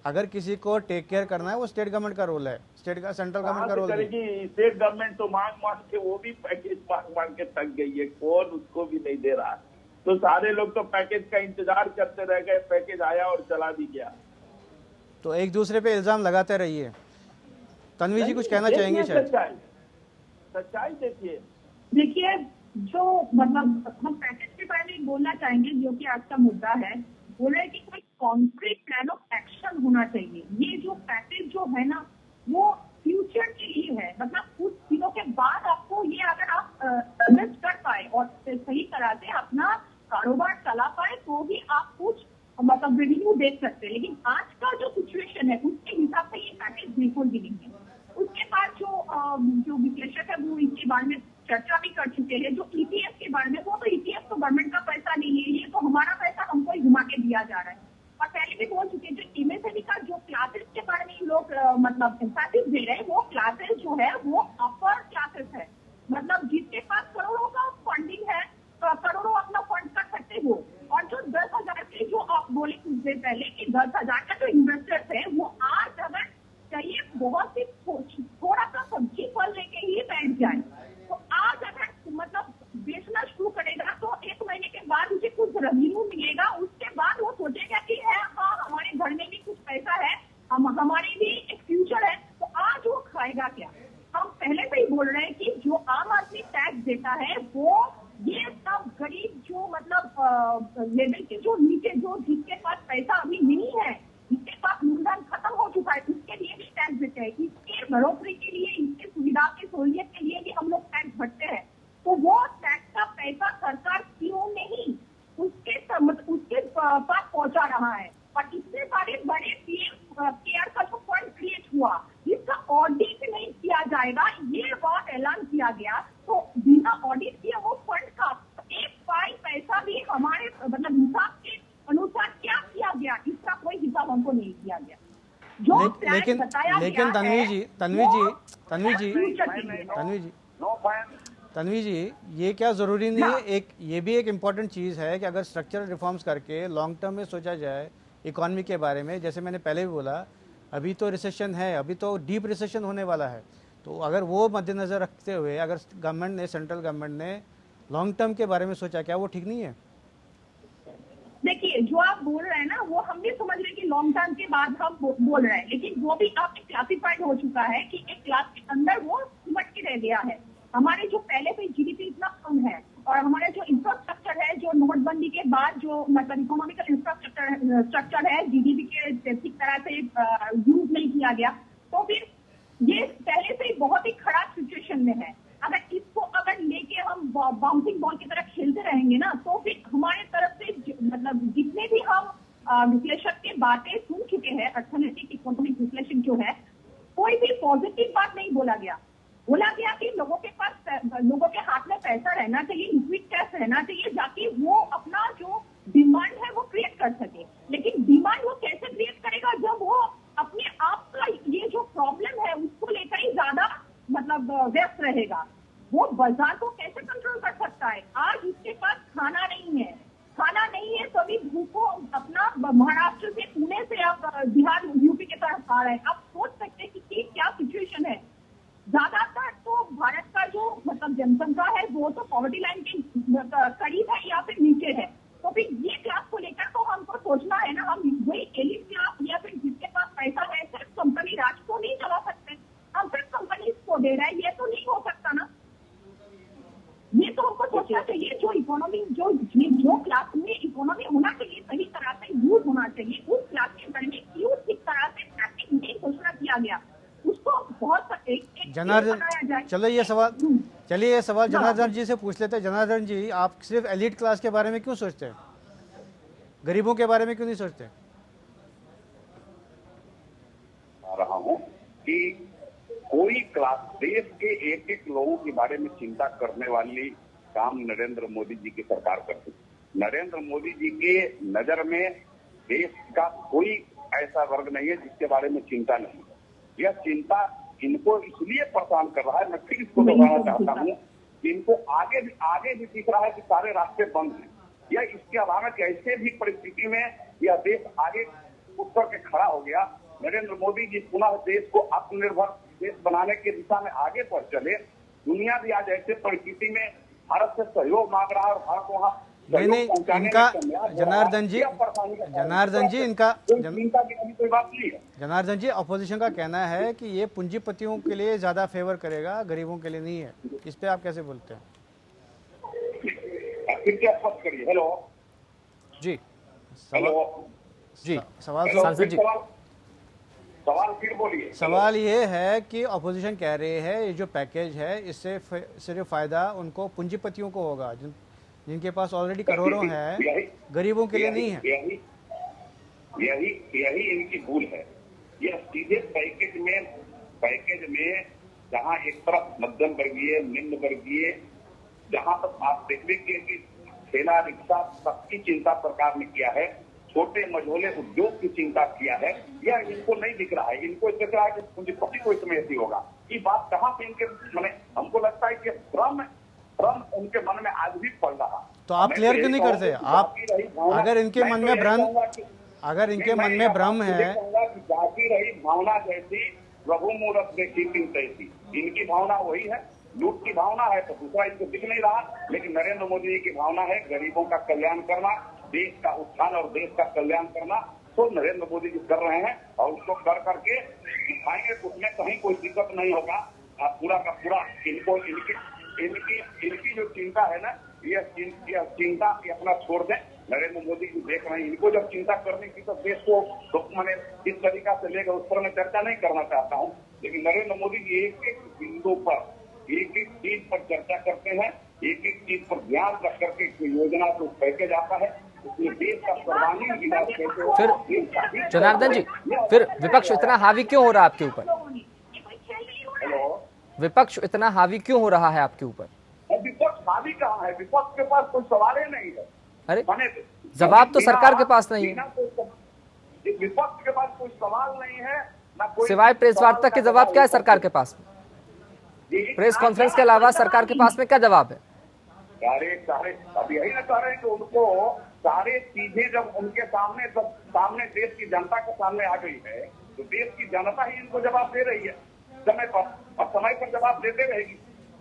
अगर किसी को टेक केयर करना है, वो स्टेट गवर्नमेंट का रोल है, सेंट्रल गवर्नमेंट का रोल करेगी। स्टेट गवर्नमेंट तो मांग के वो भी पैकेज मांग के थक गई है, कौन उसको भी नहीं दे रहा। तो सारे लोग तो पैकेज का इंतजार करते रह गए, पैकेज आया और चला भी गया। तो एक दूसरे पे इल्जाम लगाते रहिए। तन्वी जी कुछ कहना चाहेंगे? सच्चाई देखिए, जो मतलब हम पैकेज के बारे में बोलना चाहेंगे, जो कि आज का मुद्दा है। बोल रहे कि कोई कॉन्क्रीट प्लान ऑफ एक्शन होना चाहिए। ये जो पैकेज जो है ना, वो फ्यूचर के लिए है। मतलब कुछ दिनों के बाद आपको ये, अगर आप इन्वेस्ट कर पाए और सही तरह से अपना कारोबार चला पाए, तो भी आप कुछ मतलब रेवेन्यू देख सकते हैं। लेकिन आज का जो सिचुएशन है, उसके हिसाब से ये पैकेज बिल्कुल भी नहीं है। उसके बाद जो विश्लेषक है वो इसके बारे में चर्चा भी कर चुके हैं। जो ईपीएफ के बारे में, वो तो ईपीएफ तो गवर्नमेंट का पैसा नहीं है, ये तो हमारा पैसा हमको ही घुमा के दिया जा रहा है। और पहले भी बोल चुके हैं, जो एमएसएमई का जो क्लासेस के बारे में लोग मतलब एम्फेसिस दे रहे हैं, वो क्लासेस जो है वो अपर क्लासेस है। मतलब जिसके पास करोड़ों का फंडिंग है, तो करोड़ों अपना फंड कर सकते हो। और जो 10,000 के, जो आप बोले कुछ देर पहले कि 10,000 का जो इन्वेस्टर्स है, वो आज अगर चाहिए बहुत ही थोड़ा सा सब्जी फल लेके ही बैठ जाए, तो आज अगर मतलब बेचना शुरू करेगा तो 1 महीने के बाद उसे कुछ रेवेन्यू मिलेगा। उसके बाद वो सोचेगा कि हाँ, हमारे घर में भी कुछ पैसा है, हमारी भी एक फ्यूचर है। तो आज वो खाएगा क्या? हम पहले से ही बोल रहे हैं कि जो आम आदमी टैक्स देता है, वो ये सब गरीब जो मतलब लेवल के जो नीचे, जो जिसके पास पैसा अभी नहीं है, जिसके पास मूलधन खत्म हो चुका है, उसके लिए भी टैक्स देते हैं। इसके बढ़ोतरी के लिए, इसके सुविधा की सहूलियत के लिए भी हम लोग टैक्स भरते हैं। तो वो टैक्स का पैसा सरकार क्यों नहीं उसके पास पहुंचा रहा है? और इतने सारे बड़े केयर का जो फंड क्रिएट हुआ, जिसका ऑडिट नहीं किया जाएगा, ये बात ऐलान किया गया। तो बिना ऑडिट किए वो फंड का एक पैसा भी हमारे मतलब हिसाब के अनुसार क्या किया गया, इसका कोई हिसाब हमको नहीं दिया गया। लेकिन तन्वी जी, ये क्या जरूरी नहीं है? ये भी एक इम्पॉर्टेंट चीज़ है कि अगर स्ट्रक्चरल रिफॉर्म्स करके लॉन्ग टर्म में सोचा जाए इकोनॉमी के बारे में, जैसे मैंने पहले भी बोला अभी तो रिसेशन है, अभी तो डीप रिसेशन होने वाला है। तो अगर वो मद्देनज़र रखते हुए अगर गवर्नमेंट ने, सेंट्रल गवर्नमेंट ने लॉन्ग टर्म के बारे में सोचा, क्या वो ठीक नहीं है? देखिए, जो आप बोल रहे हैं ना, वो हम भी समझ रहे हैं कि लॉन्ग टर्म के बाद हम बोल रहे हैं, लेकिन वो भी आपके क्लासिफाइड हो चुका है कि एक क्लास के अंदर वो सिमट के रह गया है। हमारे जो पहले से जीडीपी इतना कम है और हमारे जो इंफ्रास्ट्रक्चर है, जो नोटबंदी के बाद जो मतलब इकोनॉमिकल इंफ्रास्ट्रक्चर है, जीडीपी के ठीक तरह से यूज नहीं किया गया, तो फिर ये पहले से ही बहुत ही खराब सिचुएशन में है। अगर इसको अगर लेके हम बाउंसिंग बॉल की तरह खेलते रहेंगे ना, तो फिर हमारे तरफ से मतलब जितने भी हम विश्लेषक के बातें सुन चुके हैं, अर्थनैतिक इकोनॉमिक विश्लेषण जो है, कोई भी पॉजिटिव बात नहीं बोला गया। बोला गया कि लोगों के पास, लोगों के हाथ में पैसा रहना चाहिए, लिक्विड कैश रहना चाहिए, ताकि वो अपना जो डिमांड है वो क्रिएट कर सके। लेकिन डिमांड वो कैसे क्रिएट करेगा जब वो अपने आप का ये जो प्रॉब्लम है उसको लेकर ही ज्यादा मतलब व्यस्त रहेगा। वो बाजार को कैसे कंट्रोल कर सकता है? आज उसके पास खाना नहीं है, तो अभी भूखों अपना महाराष्ट्र से, पुणे से आप बिहार यूपी के तरफ आ रहे हैं। आप सोच सकते हैं कि क्या सिचुएशन है। ज्यादातर तो भारत का जो मतलब जनसंख्या है वो तो पॉवर्टी लाइन के करीब है या फिर नीचे है। तो फिर ये क्लास को लेकर तो हमको सोचना है ना, हम वही एलिट क्लास या फिर जिसके पास पैसा है सिर्फ कंपनी राज को नहीं चला सकते, हम सिर्फ कंपनी को दे रहे हैं, ये तो नहीं हो सकता ना। ये तो हमको सोचना चाहिए, जो इकोनॉमी जो क्लास में इकोनॉमी होना चाहिए सही तरह से यूज होना चाहिए, उस क्लास के बारे में क्यों इस तरह से प्रैक्टिस नहीं घोषणा किया गया, उसको बहुत जनार्दन, चलो ये सवाल जनार्दन जी से पूछ लेते हैं। जनार्दन जी, आप सिर्फ एलिट क्लास के बारे में क्यों सोचते हैं, गरीबों के बारे में क्यों नहीं सोचते? आ रहा हूं कि कोई क्लास, देश के एक एक लोगों के बारे में चिंता करने वाली काम नरेंद्र मोदी जी की सरकार करती है। नरेंद्र मोदी जी के नजर में देश का कोई ऐसा वर्ग नहीं है जिसके बारे में चिंता नहीं। यह चिंता इनको इसलिए परेशान कर रहा है, मैं फिर इसको दोहराना चाहता हूँ कि इनको आगे भी दिख रहा है कि सारे रास्ते बंद हैं, या इसके अलावा कि ऐसे भी परिस्थिति में यह देश आगे उठ करके खड़ा हो गया। नरेंद्र मोदी जी पुनः देश को आत्मनिर्भर देश बनाने की दिशा में आगे बढ़ चले। दुनिया भी आज ऐसे परिस्थिति में भारत से सहयोग मांग रहा है और भारत वहाँ नहीं, इनका जनार्दन जी इनका कोई बात नहीं है। जनार्दन जी, अपोजिशन का कहना है कि ये पूंजीपतियों के लिए ज्यादा फेवर करेगा, गरीबों के लिए नहीं है। इस पे आप कैसे बोलते हैं? फिर क्या स्पष्ट करिए। हेलो जी, सांसद जी, सवाल फिर बोलिए। सवाल ये है कि अपोजिशन कह रही है ये जो पैकेज है इससे सिर्फ फायदा उनको पूंजीपतियों को होगा, जिनके पास ऑलरेडी करोड़ों है, गरीबों के लिए नहीं है। यही इनकी भूल है। यह सीधे पैकेज में जहां एक तरफ मध्यम वर्गीय, निम्न वर्गीय, जहां तक आप देखेंगे कि ठेला रिक्शा सबकी चिंता सरकार ने किया है, छोटे मझोले उद्योग की चिंता किया है, यह इनको नहीं दिख रहा है। इनको दिख रहा है कि पूंजीपति को इसमें ऐसी होगा। ये बात कहाँ से इनके मैंने, हमको लगता है कि भ्रम उनके मन में आज भी पड़ रहा। तो आप क्लियर क्यों नहीं करते? आप अगर इनके मन में भ्रम है, जाती रही भावना जैसी प्रभु मूरत देखी तीन तैसी, इनकी भावना वही है, लूट की भावना है, तो दूसरा इनको दिख नहीं रहा। लेकिन नरेंद्र मोदी जी की भावना है गरीबों का कल्याण करना, देश का उत्थान और देश का कल्याण करना। तो नरेंद्र मोदी जी कर रहे हैं और उसको कर करके दिखाएंगे, उसमें कहीं कोई दिक्कत नहीं होगा। पूरा का पूरा इनको इनकी जो चिंता है ना, यह चिंता अपना छोड़ दें। नरेंद्र मोदी जी देख रहे हैं, इनको जब चिंता करने की तो देश को तो मैंने इस तरीका से लेकर उस पर मैं चर्चा नहीं करना चाहता हूँ। लेकिन नरेंद्र मोदी जी एक एक बिंदु पर, एक एक चीज पर चर्चा करते हैं, एक एक चीज पर ध्यान रख करके योजना को पैकेज आता है, उसमें देश का सर्वांगीण विकास कैसे हो। फिर जनार्दन जी, फिर विपक्ष इतना हावी क्यों हो रहा है आपके ऊपर? विपक्ष इतना हावी क्यों हो रहा है आपके ऊपर? विपक्ष हावी कहाँ है? विपक्ष के पास कोई सवाल ही नहीं है। अरे जवाब तो सरकार के पास नहीं है। विपक्ष के पास कोई सवाल नहीं है, ना कोई सिवाय प्रेस वार्ता के जवाब क्या है सरकार के पास? प्रेस कॉन्फ्रेंस के अलावा सरकार के पास में क्या जवाब है? सारे अब यही ना कह रहे हैं कि उनको सारे चीजें जब उनके सामने देश की जनता के सामने आ गई है, तो देश की जनता ही इनको जवाब दे रही है समय पर, और समय पर जवाब देते रहेगी।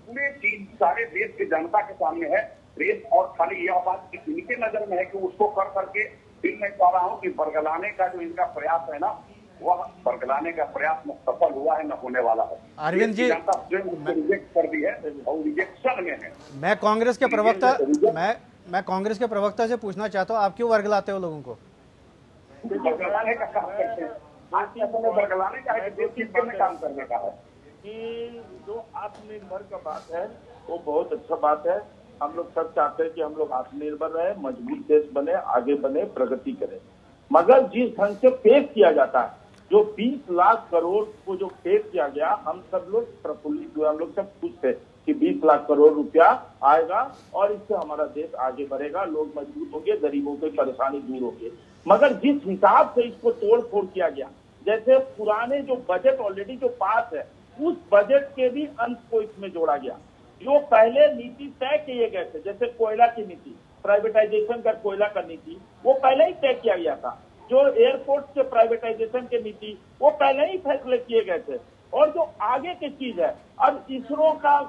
पूरे चीज सारे देश की जनता के सामने है रेस, और खाली यह बात कि इनके नजर में है कि उसको कर करके फिर मैं कह रहा हूँ कि बरगलाने का जो इनका प्रयास है ना, वह बरगलाने का प्रयास न सफल हुआ है न होने वाला है। अरविंद जी, जनता स्वयं उसको रिजेक्ट कर दी है और रिजेक्शन में है। मैं कांग्रेस के प्रवक्ता से पूछना चाहता हूँ, आप क्यों वर्गलाते हो लोगों को? बरगलाने का काम करते हैं, आज के समय बरगलाने का है, देश के में काम करने का है। कि जो आत्मनिर्भर का बात है वो बहुत अच्छा बात है। हम लोग सब चाहते हैं कि हम लोग आत्मनिर्भर रहे, मजबूत देश बने, आगे बने, प्रगति करें। मगर जिस ढंग से पेश किया जाता है, जो 20 लाख करोड़ को जो पेश किया गया, हम सब लोग प्रफुल्लित हुए, हम लोग सब खुश थे कि 20 लाख करोड़ रुपया आएगा और इससे हमारा देश आगे बढ़ेगा, लोग मजबूत होंगे, गरीबों की परेशानी दूर होगी। मगर जिस हिसाब से इसको तोड़ फोड़ किया गया, जैसे पुराने जो बजट ऑलरेडी जो पास है, उस बजट के भी अंश को इसमें जोड़ा गया। जो पहले नीति तय किए गए थे, जैसे कोयला की नीति, प्राइवेटाइजेशन का कोयला का नीति, वो पहले ही तय किया गया था। जो एयरपोर्ट के प्राइवेटाइजेशन की नीति, वो पहले ही फैसले किए गए थे। और जो आगे की चीज है, अब इसरो का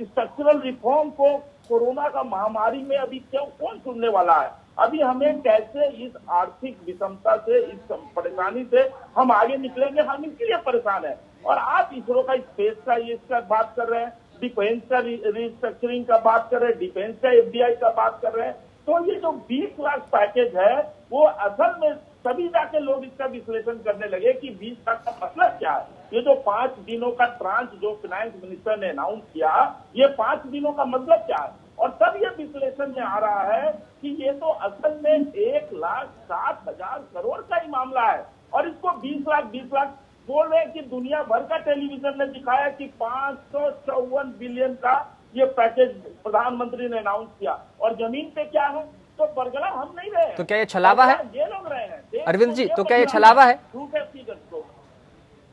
स्ट्रक्चरल रिफॉर्म को कोरोना का महामारी में अभी क्यों कौन सुनने वाला है? अभी हमें कैसे इस आर्थिक विषमता से, इस परेशानी से हम आगे निकलेंगे, हम इसके लिए परेशान है। और आप इसरो का स्पेस का इसका बात कर रहे हैं, डिफेंस का रिस्ट्रक्चरिंग का बात कर रहे हैं, डिफेंस का FDI का बात कर रहे हैं। तो ये जो 20 लाख पैकेज है, वो असल में तभी जाके लोग इसका विश्लेषण करने लगे कि 20 लाख का मतलब क्या है। ये जो 5 दिनों का ट्रांच जो फाइनेंस मिनिस्टर ने अनाउंस किया, ये 5 दिनों का मतलब क्या है? और तब ये विश्लेषण में आ रहा है कि ये तो असल में 1,60,000 करोड़ का ही मामला है। और इसको 20 लाख बोल रहे हैं कि दुनिया भर का टेलीविजन ने दिखाया कि 554 बिलियन का ये पैकेज प्रधानमंत्री ने अनाउंस किया, और जमीन पे क्या है? तो बरगला हम नहीं रहे हैं। तो क्या ये छलावा है? ये लोग रहे हैं अरविंद जी, तो क्या ये छलावा है?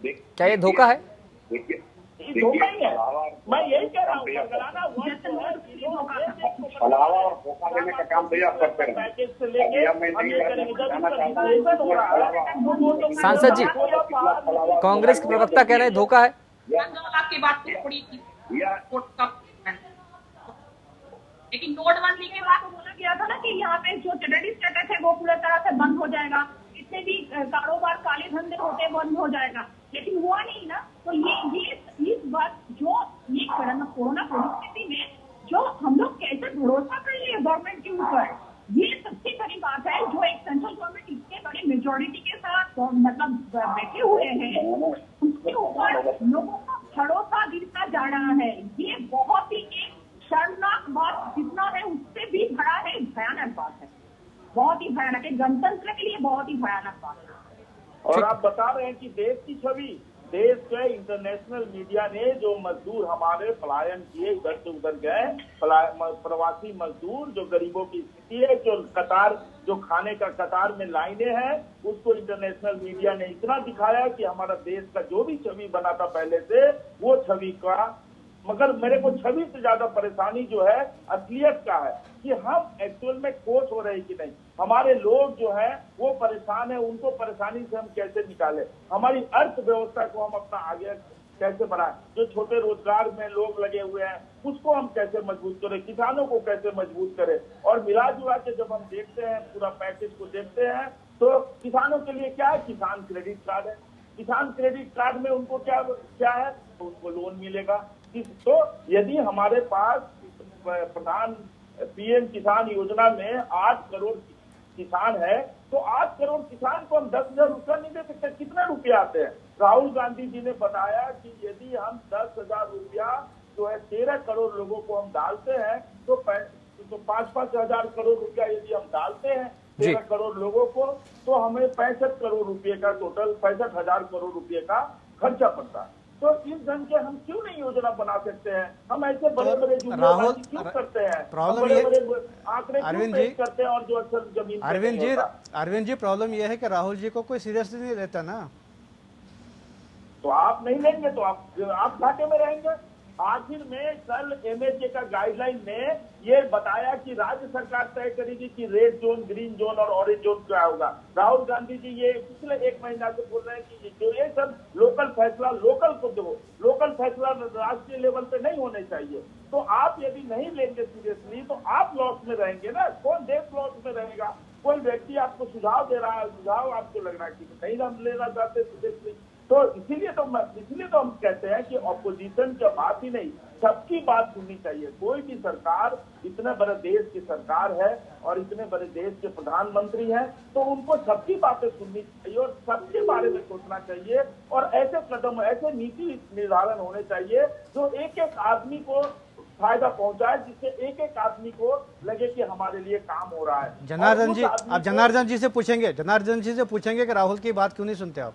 क्या ये धोखा है? धोखा ही है। मैं यही कह रहा हूँ, बरगलाना छलावा और धोखा देने का काम तो यह करते हैं। पैकेज से लेके हम ये करेंगे, जब इसका विश्लेषण हो रहा है। सांसद जी, कांग्रेस के प्रवक्ता कह रहे हैं धोखा है। आपकी बात से थोड़ी लेकिन नोटबंदी के बाद बोला गया था ना कि यहाँ पे जो टेररिस्ट स्टेटस है वो पूरी तरह से बंद हो जाएगा, इससे भी कारोबार काले धंधे होते बंद हो जाएगा, लेकिन हुआ नहीं ना। तो ये इस बात जो ये कोरोना परिस्थिति में जो हम लोग कैसे भरोसा कर लिए गवर्नमेंट के ऊपर, ये सबसे बड़ी बात है। जो एक सेंट्रल गवर्नमेंट इतने बड़ी मेजोरिटी के साथ मतलब बैठे हुए हैं, उसके ऊपर लोगों का भरोसा गिरता जा रहा है। ये बहुत ही शर्मनाक बात जितना है उससे भी बड़ा है, भयानक बात है, बहुत ही भयानक है, गणतंत्र के लिए बहुत ही भयानक बात है। और आप बता रहे हैं कि देश की छवि, देश के इंटरनेशनल मीडिया ने जो मजदूर हमारे पलायन किए, इधर से उधर गए, प्रवासी मजदूर, जो गरीबों की स्थिति है, जो कतार, जो खाने का कतार में लाइनें हैं, उसको इंटरनेशनल मीडिया ने इतना दिखाया कि हमारा देश का जो भी छवि बना था पहले से, वो छवि का, मगर मेरे को छवि से ज्यादा परेशानी जो है असलियत का है कि हम एक्चुअल में कोच हो रहे कि नहीं। हमारे लोग जो है वो परेशान है, उनको परेशानी से हम कैसे निकालें, हमारी अर्थव्यवस्था को हम अपना आगे कैसे बढ़ाएं, जो छोटे रोजगार में लोग लगे हुए हैं उसको हम कैसे मजबूत करें, किसानों को कैसे मजबूत करें। और मिला जुला के जब हम देखते हैं, पूरा पैकेज को देखते हैं, तो किसानों के लिए क्या है, किसान क्रेडिट कार्ड है। किसान क्रेडिट कार्ड में उनको क्या है, तो उनको लोन मिलेगा। तो यदि हमारे पास प्रधान PM किसान योजना में 8 करोड़ किसान है, तो 8 करोड़ किसान को हम 10,000 रुपया नहीं दे सकते। कितने रुपया आते हैं? राहुल गांधी जी ने बताया कि यदि हम 10,000 रुपया जो है 13 करोड़ लोगों को हम डालते हैं, तो 5-5 हजार करोड़ रुपया यदि हम डालते हैं 13 करोड़ लोगों को, तो हमें 65 करोड़ रुपये का टोटल 65,000 करोड़ रुपये का खर्चा पड़ता है। तो इस ढंग के हम क्यों नहीं योजना बना सकते हैं? हम ऐसे बड़े बड़े जुमलेबाजी क्यों करते हैं? बड़े बड़े आंकड़े क्यों पेश करते हैं और जो असल जमीन। अरविंद जी, प्रॉब्लम यह है कि राहुल जी को कोई सीरियसली नहीं लेता ना। तो आप नहीं लेंगे तो आप घाटे में रहेंगे। आखिर में कल एमएचए का गाइडलाइन ने ये बताया कि राज्य सरकार तय करेगी कि रेड जोन, ग्रीन जोन और ऑरेंज जोन क्या होगा। राहुल गांधी जी ये पिछले 1 महीना से बोल रहे हैं कि जो ये सब लोकल फैसला लोकल को दो, लोकल फैसला राष्ट्रीय लेवल पे नहीं होने चाहिए। तो आप यदि नहीं लेंगे सीरियसली तो आप लॉस में रहेंगे ना, कौन देश लॉस में रहेगा? कोई व्यक्ति आपको सुझाव दे रहा है, सुझाव आपको लग रहा है कि नहीं हम लेना चाहते सीरियसली, तो इसीलिए तो हम कहते हैं कि ऑपोजिशन की बात ही नहीं, सबकी बात सुननी चाहिए। कोई भी सरकार, इतने बड़े देश की सरकार है और इतने बड़े देश के प्रधानमंत्री हैं, तो उनको सबकी बातें सुननी चाहिए और सबके बारे में सोचना चाहिए और ऐसे कदम, ऐसे नीति निर्धारण होने चाहिए जो एक एक आदमी को फायदा पहुंचाए, जिससे एक एक आदमी को लगे कि हमारे लिए काम हो रहा है। जनार्दन जी, आप जनार्दन जी से पूछेंगे कि राहुल की बात क्यों नहीं सुनते आप?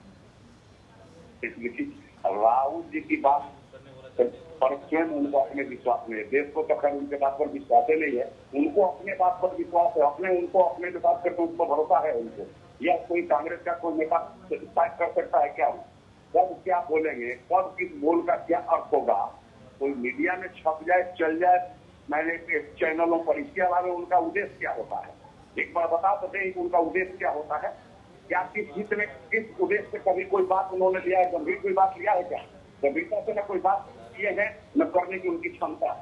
राहुल जी की बात पर स्वयं उनको अपने विश्वास में है, देश को तो खैर उनके बात पर विश्वास ही नहीं है, उनको अपने बात पर विश्वास है, उनको अपने बात करके उनको भरोसा है उनको। या कोई कांग्रेस का कोई नेता सेटिस्फाई कर सकता है क्या? कब क्या बोलेंगे, कब किस बोल का क्या अर्थ होगा, कोई मीडिया में छप जाए चल जाए मैंने चैनलों पर, इसके अलावा उनका उद्देश्य क्या होता है? एक बार बता तो दें उनका उद्देश्य क्या होता है? क्या किस हित में, किस उद्देश्य से कभी कोई बात उन्होंने लिया है? गंभीर कोई बात लिया है क्या? गंभीरता से न कोई बात किए हैं, न करने की उनकी क्षमता है।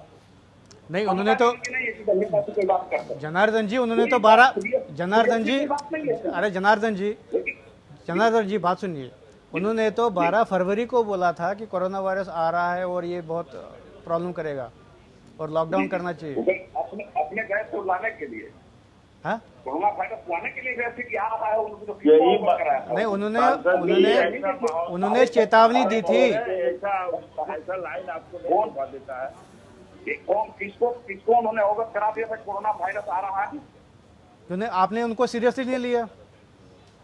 नहीं, उन्होंने तो गंभीरता से कोई बात करते जनार्दन जी, उन्होंने तो 12 जनार्दन जी बात सुनिए, उन्होंने तो 12 फरवरी को बोला था कि कोरोना वायरस आ रहा है और ये बहुत प्रॉब्लम करेगा और लॉकडाउन करना चाहिए। अपने गैस को लाने के लिए, हाँ, कोरोना वायरस लाने के लिए वैसे कि आ रहा है उनको तो नहीं, उन्होंने चेतावनी दी थी। ऐसा लाइन आपको नहीं बता देता है। किसको उन्होंने अवगत करा दिया था कोरोना वायरस आ रहा है? आपने उनको सीरियसली नहीं लिया?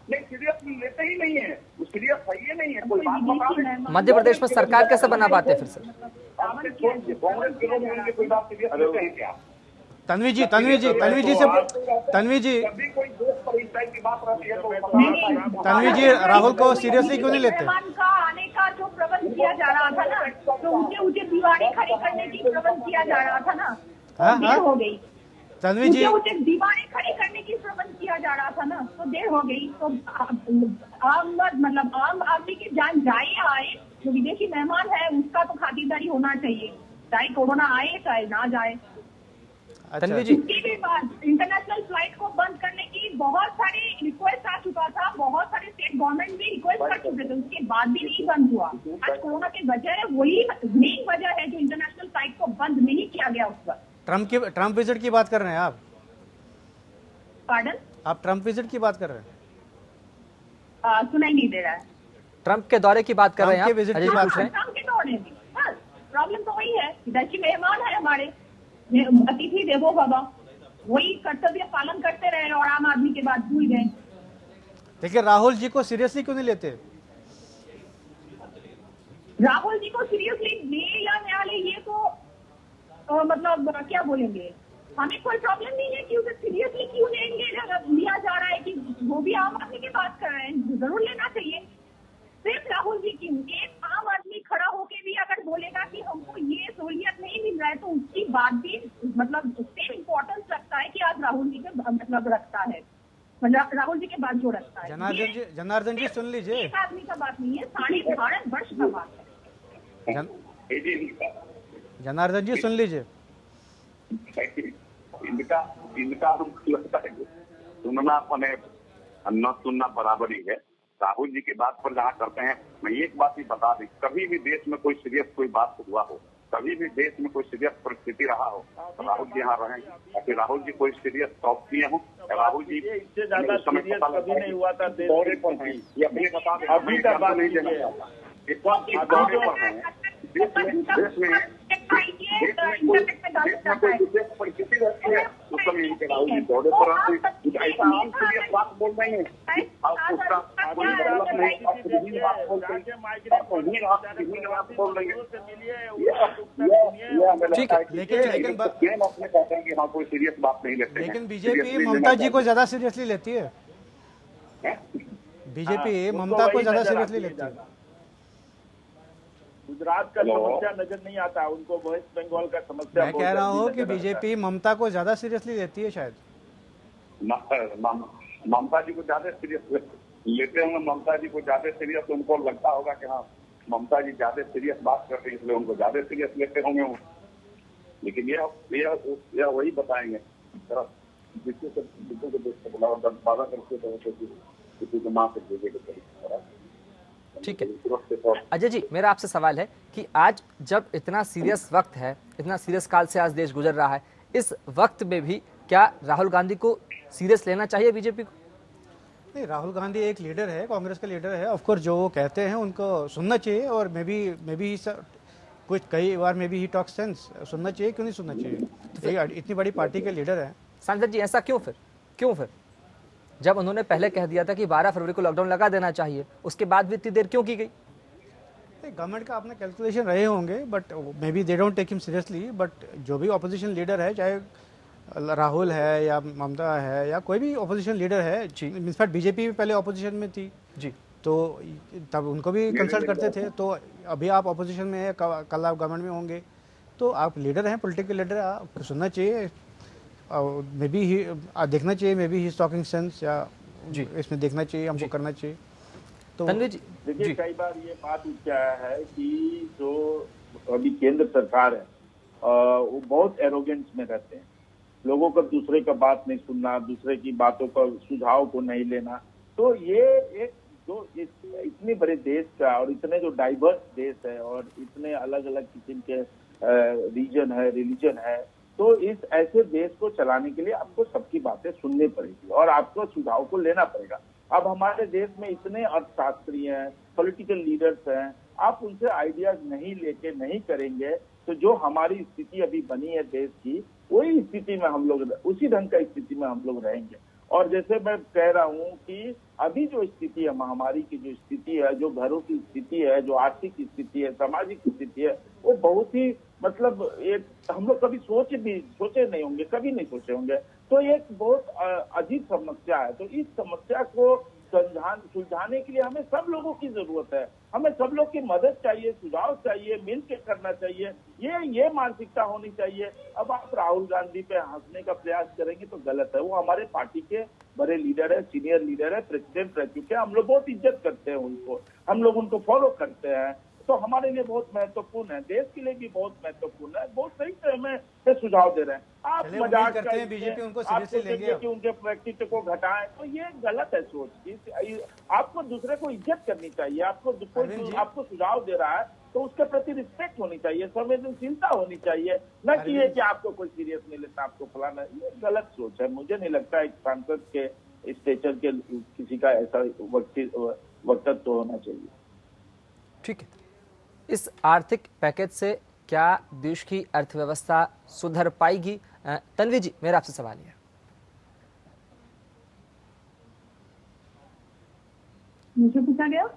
नहीं, सीरियस लेते ही नहीं है, सीरियस है ही नहीं है। कोई बात बता दें, मध्य प्रदेश में सरकार कैसे बना पाते हैं फिर से? कांग्रेस के लोग उनके कोई बात सीरियस लेते हैं क्या? तन्वी जी कभी कोई देश पर इस टाइप की बात रहती है तो तन्वी जी, राहुल को सीरियसली क्यों नहीं लेते? मेहमान का आने का जो प्रबंध किया जा रहा था ना, तो ऊंचे दीवारें खड़ी करने की प्रबंध किया जा रहा था ना, देर हो गई। तन्वी जी, ऊंचे दीवारें खड़ी करने की प्रबंध किया जा रहा था ना, तो देर हो गई। तो आम आदमी की जान जाए या आए, जो विदेशी मेहमान है उसका तो खातिरदारी होना चाहिए, चाहे कोरोना आए चाहे ना जाए। तन्वी जी, इसकी भी बात, इंटरनेशनल फ्लाइट को बंद करने की बहुत सारी रिक्वेस्ट आ चुका था, बहुत सारे स्टेट गवर्नमेंट भी रिक्वेस्ट कर चुके थे, उसके बाद भी नहीं बंद हुआ। आज कोरोना की वजह है, वही मेन वजह है जो इंटरनेशनल फ्लाइट को बंद नहीं किया गया उस पर। ट्रम्प विजिट की बात कर रहे हैं आप? पार्डन? आप ट्रम्प विजिट की बात कर रहे हैं? सुनाई नहीं दे रहा है। ट्रम्प के दौरे की बात कर रहे हैं आप? विजिट की अजय बात पूछ रहे हैं। ट्रम्प के दौरे में बस प्रॉब्लम तो वही है, विदेशी मेहमान है हमारे, अतिथि देवो भव, वही कर्तव्य पालन करते रहे और आम आदमी के बाद भूल गए। देखिए, राहुल जी को सीरियसली क्यों नहीं लेते? राहुल जी को सीरियसली ले या ना ले, ये तो मतलब क्या बोलेंगे, हमें कोई प्रॉब्लम नहीं है कि उसे सीरियसली क्यों लेंगे। लिया जा रहा है कि वो भी आम आदमी की बात कर रहे हैं, जरूर लेना चाहिए। सिर्फ राहुल जी की, एक आम आदमी खड़ा होके भी अगर बोलेगा कि हमको ये सहूलियत नहीं मिल रहा है, तो उसकी बात भी मतलब सेम इम्पोर्टेंस रखता है कि आज राहुल जी के मतलब रखता है, मतलब राहुल जी के बाद जो रखता है। जनार्दन जी सुन लीजिए, एक आदमी का बात नहीं है, साढ़े 12 वर्ष का बात है। जनार्दन जी सुन लीजिए, इनका हमको लगता है सुनना अपने न सुनना बराबर ही है। राहुल जी की बात पर जहाँ करते हैं, मैं एक बात ही बता दें, कभी भी देश में कोई सीरियस कोई बात हुआ हो, कभी भी देश में कोई सीरियस परिस्थिति रहा हो, तो राहुल जी यहाँ रहेंगे। ताकि राहुल जी कोई सीरियस टॉप किए हों, राहुल जी इससे ज्यादा सीरियस कभी नहीं हुआ था दौरे पर हैं, ये अपने बता दें, अभी तक बात नहीं देना चाहता, इस वक्त दौरे पर हैं। देश में कोई विशेष परिस्थिति रहती है उस समय इनके राहुल जी दौरे पर आते हैं। ऐसा आम सीरियस बात बोल रहे हैं, आप उसका गलत नहीं, आप विभिन्न बात बोलते हैं, आप विभिन्न बात बोल रहे हैं। ठीक है, लेकिन अपने कहते हैं कि हाँ कोई सीरियस बात नहीं लेते हैं। लेकिन बीजेपी ममता जी को ज्यादा सीरियसली लेती है। बीजेपी ममता को ज्यादा सीरियसली लेती है। गुजरात का समस्या नजर नहीं आता, उनको वेस्ट बंगाल का समस्या। मैं कह रहा हूँ कि बीजेपी ममता को ज्यादा सीरियसली लेती है शायद। ममता जी को ज्यादा सीरियस लेते होंगे, ममता जी को ज्यादा सीरियस उनको लगता होगा कि हाँ ममता जी ज्यादा सीरियस बात कर रही है, इसलिए उनको ज्यादा सीरियस लेते होंगे वो। लेकिन यह वही बताएंगे ठीक है। अजय जी, मेरा आपसे सवाल है कि आज जब इतना सीरियस वक्त है, इतना सीरियस काल से आज देश गुजर रहा है, इस वक्त में भी क्या राहुल गांधी को सीरियस लेना चाहिए बीजेपी को? नहीं, राहुल गांधी एक लीडर है, कांग्रेस का लीडर है। ऑफ कोर्स जो वो कहते हैं उनको सुनना चाहिए, और मे बी कुछ कई बार maybe he talk sense, सुनना चाहिए, क्यों नहीं सुनना चाहिए? इतनी बड़ी पार्टी के लीडर है। सांसद जी, ऐसा क्यों फिर जब उन्होंने पहले कह दिया था कि 12 फरवरी को लॉकडाउन लगा देना चाहिए, उसके बाद भी इतनी देर क्यों की गई? गवर्नमेंट का अपने कैलकुलेशन रहे होंगे, but maybe they don't take him seriously. But जो भी ऑपोजिशन लीडर है, चाहे राहुल है या ममता है या कोई भी ऑपोजिशन लीडर है, इनफैक्ट बीजेपी भी पहले ऑपोजिशन में थी जी, तो तब उनको भी कंसल्ट करते थे। तो अभी आप ऑपोजिशन में है, कल आप गवर्नमेंट में होंगे, तो आप लीडर हैं, पॉलिटिकल लीडर, आपको सुनना चाहिए, मे बी देखना चाहिए, may be he talking sense, या जी इसमें देखना चाहिए, हमको करना चाहिए। तो देखिए, कई बार ये बात उठ के आया है कि जो अभी केंद्र सरकार है वो बहुत एरोगेंस में रहते हैं, लोगों का दूसरे का बात नहीं सुनना, दूसरे की बातों का सुझाव को नहीं लेना। तो ये एक जो इतने बड़े देश का और इतने जो डाइवर्स देश है और इतने अलग अलग किस्म के रीजन है, रिलीजन है, तो इस ऐसे देश को चलाने के लिए आपको सबकी बातें सुननी पड़ेगी और आपको सुझाव को लेना पड़ेगा। अब हमारे देश में इतने अर्थशास्त्री हैं, पॉलिटिकल लीडर्स हैं, आप उनसे आइडियाज नहीं लेके नहीं करेंगे तो जो हमारी स्थिति अभी बनी है देश की, वही स्थिति में हम लोग, उसी ढंग का स्थिति में हम लोग रहेंगे। और जैसे मैं कह रहा हूँ कि अभी जो स्थिति है, महामारी की जो स्थिति है, जो घरों की स्थिति है, जो आर्थिक स्थिति है, सामाजिक स्थिति है, वो बहुत ही मतलब एक हम लोग कभी सोचे नहीं होंगे, कभी नहीं सोचे होंगे। तो एक बहुत अजीब समस्या है। तो इस समस्या को सुलझाने के लिए हमें सब लोगों की जरूरत है, हमें सब लोग की मदद चाहिए, सुझाव चाहिए, मिल के करना चाहिए, ये मानसिकता होनी चाहिए। अब आप राहुल गांधी पे हंसने का प्रयास करेंगे तो गलत है। वो हमारे पार्टी के बड़े लीडर है, सीनियर लीडर है, प्रेसिडेंट रह चुके हैं, हम लोग बहुत इज्जत करते हैं उनको, हम लोग उनको फॉलो करते हैं, तो हमारे लिए बहुत महत्वपूर्ण है, देश के लिए भी बहुत महत्वपूर्ण है। बहुत सही से हमें सुझाव दे रहे हैं। आप मजाक करते हैं, बीजेपी उनको सीरियसली लेंगे कि उनके व्यक्तित्व को घटाएं, तो ये गलत है सोच। आपको दूसरे को इज्जत करनी चाहिए, आपको सुझाव दे रहा है तो उसके प्रति रिस्पेक्ट होनी चाहिए, संवेदनशीलता होनी चाहिए, न कि ये कि आपको कोई सीरियस नहीं लेता, आपको फलाना। ये गलत सोच है। मुझे नहीं लगता एक सांसद के स्टेचर के किसी का ऐसा वक्तव्य होना चाहिए। ठीक है, इस आर्थिक पैकेज से क्या देश की अर्थव्यवस्था सुधर पाएगी? तन्वी जी, मेरा आपसे सवाल है। मुझे पूछा गया?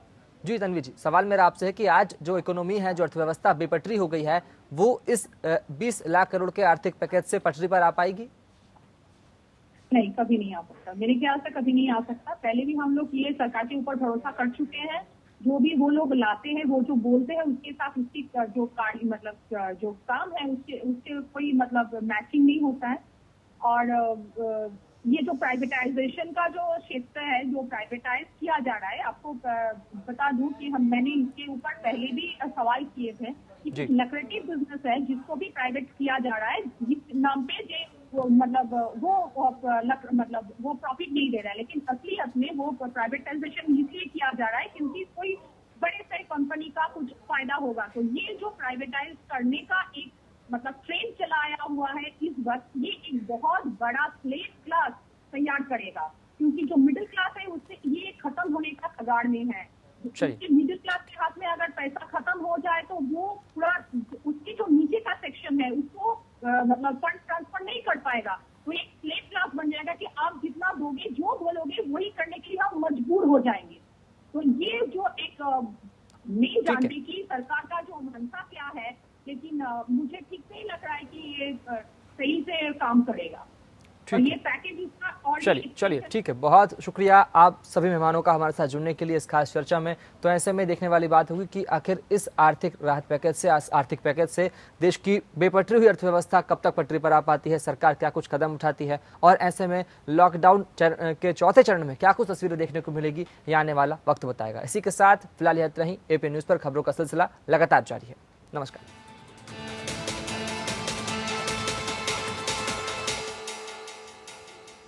जी तन्वी जी, सवाल मेरा आपसे है कि आज जो इकोनॉमी है, जो अर्थव्यवस्था बेपटरी हो गई है, वो इस 20 लाख करोड़ के आर्थिक पैकेज से पटरी पर आ पाएगी? नहीं, कभी नहीं आ सकता। मेरे ख्याल से कभी नहीं आ सकता। पहले भी हम लोग ये सरकार के ऊपर भरोसा कर चुके हैं। जो भी वो लोग लाते हैं, वो जो बोलते हैं, उसके साथ उसकी जो कार्य मतलब जो काम है उसके कोई मतलब मैचिंग नहीं होता है। और ये जो प्राइवेटाइजेशन का जो क्षेत्र है, जो प्राइवेटाइज किया जा रहा है, आपको बता दूं कि मैंने इसके ऊपर पहले भी सवाल किए थे कि लक्रेटिव बिजनेस है जिसको भी प्राइवेट किया जा रहा है, जिस नाम पे वो प्रॉफिट नहीं दे रहा है, लेकिन असलियत में वो प्राइवेटाइजेशन इसलिए किया जा रहा है क्योंकि कोई बड़े से कंपनी का कुछ फायदा होगा। तो ये जो प्राइवेटाइज करने का एक मतलब ट्रेंड चलाया हुआ है इस वक्त, ये एक बहुत बड़ा स्लेव क्लास तैयार करेगा, क्योंकि जो मिडिल क्लास है उससे ये खत्म होने का कगार में है। मिडिल क्लास के हाथ में अगर पैसा खत्म हो जाए तो वो पूरा उसकी जो नीचे का सेक्शन है उसको मतलब फंड ट्रांसफर नहीं कर पाएगा। तो एक स्लेव क्लास बन जाएगा कि आप जितना दोगे, जो बोलोगे वही करने के लिए हम मजबूर हो जाएंगे। तो ये जो एक नहीं जानती कि सरकार का जो मंशा क्या है, लेकिन मुझे ठीक नहीं लग रहा है कि ये सही से काम करेगा। और ये पैकेज इसका चलिए ठीक है, बहुत शुक्रिया आप सभी मेहमानों का हमारे साथ जुड़ने के लिए इस खास चर्चा में। तो ऐसे में देखने वाली बात होगी कि आखिर इस आर्थिक राहत पैकेज से, आर्थिक पैकेज से देश की बेपटरी हुई अर्थव्यवस्था कब तक पटरी पर आ पाती है, सरकार क्या कुछ कदम उठाती है, और ऐसे में लॉकडाउन के चौथे चरण में क्या कुछ तस्वीरें देखने को मिलेगी, ये आने वाला वक्त बताएगा। इसी के साथ फिलहाल यह रही एपीएन न्यूज पर खबरों का सिलसिला लगातार जारी है। नमस्कार।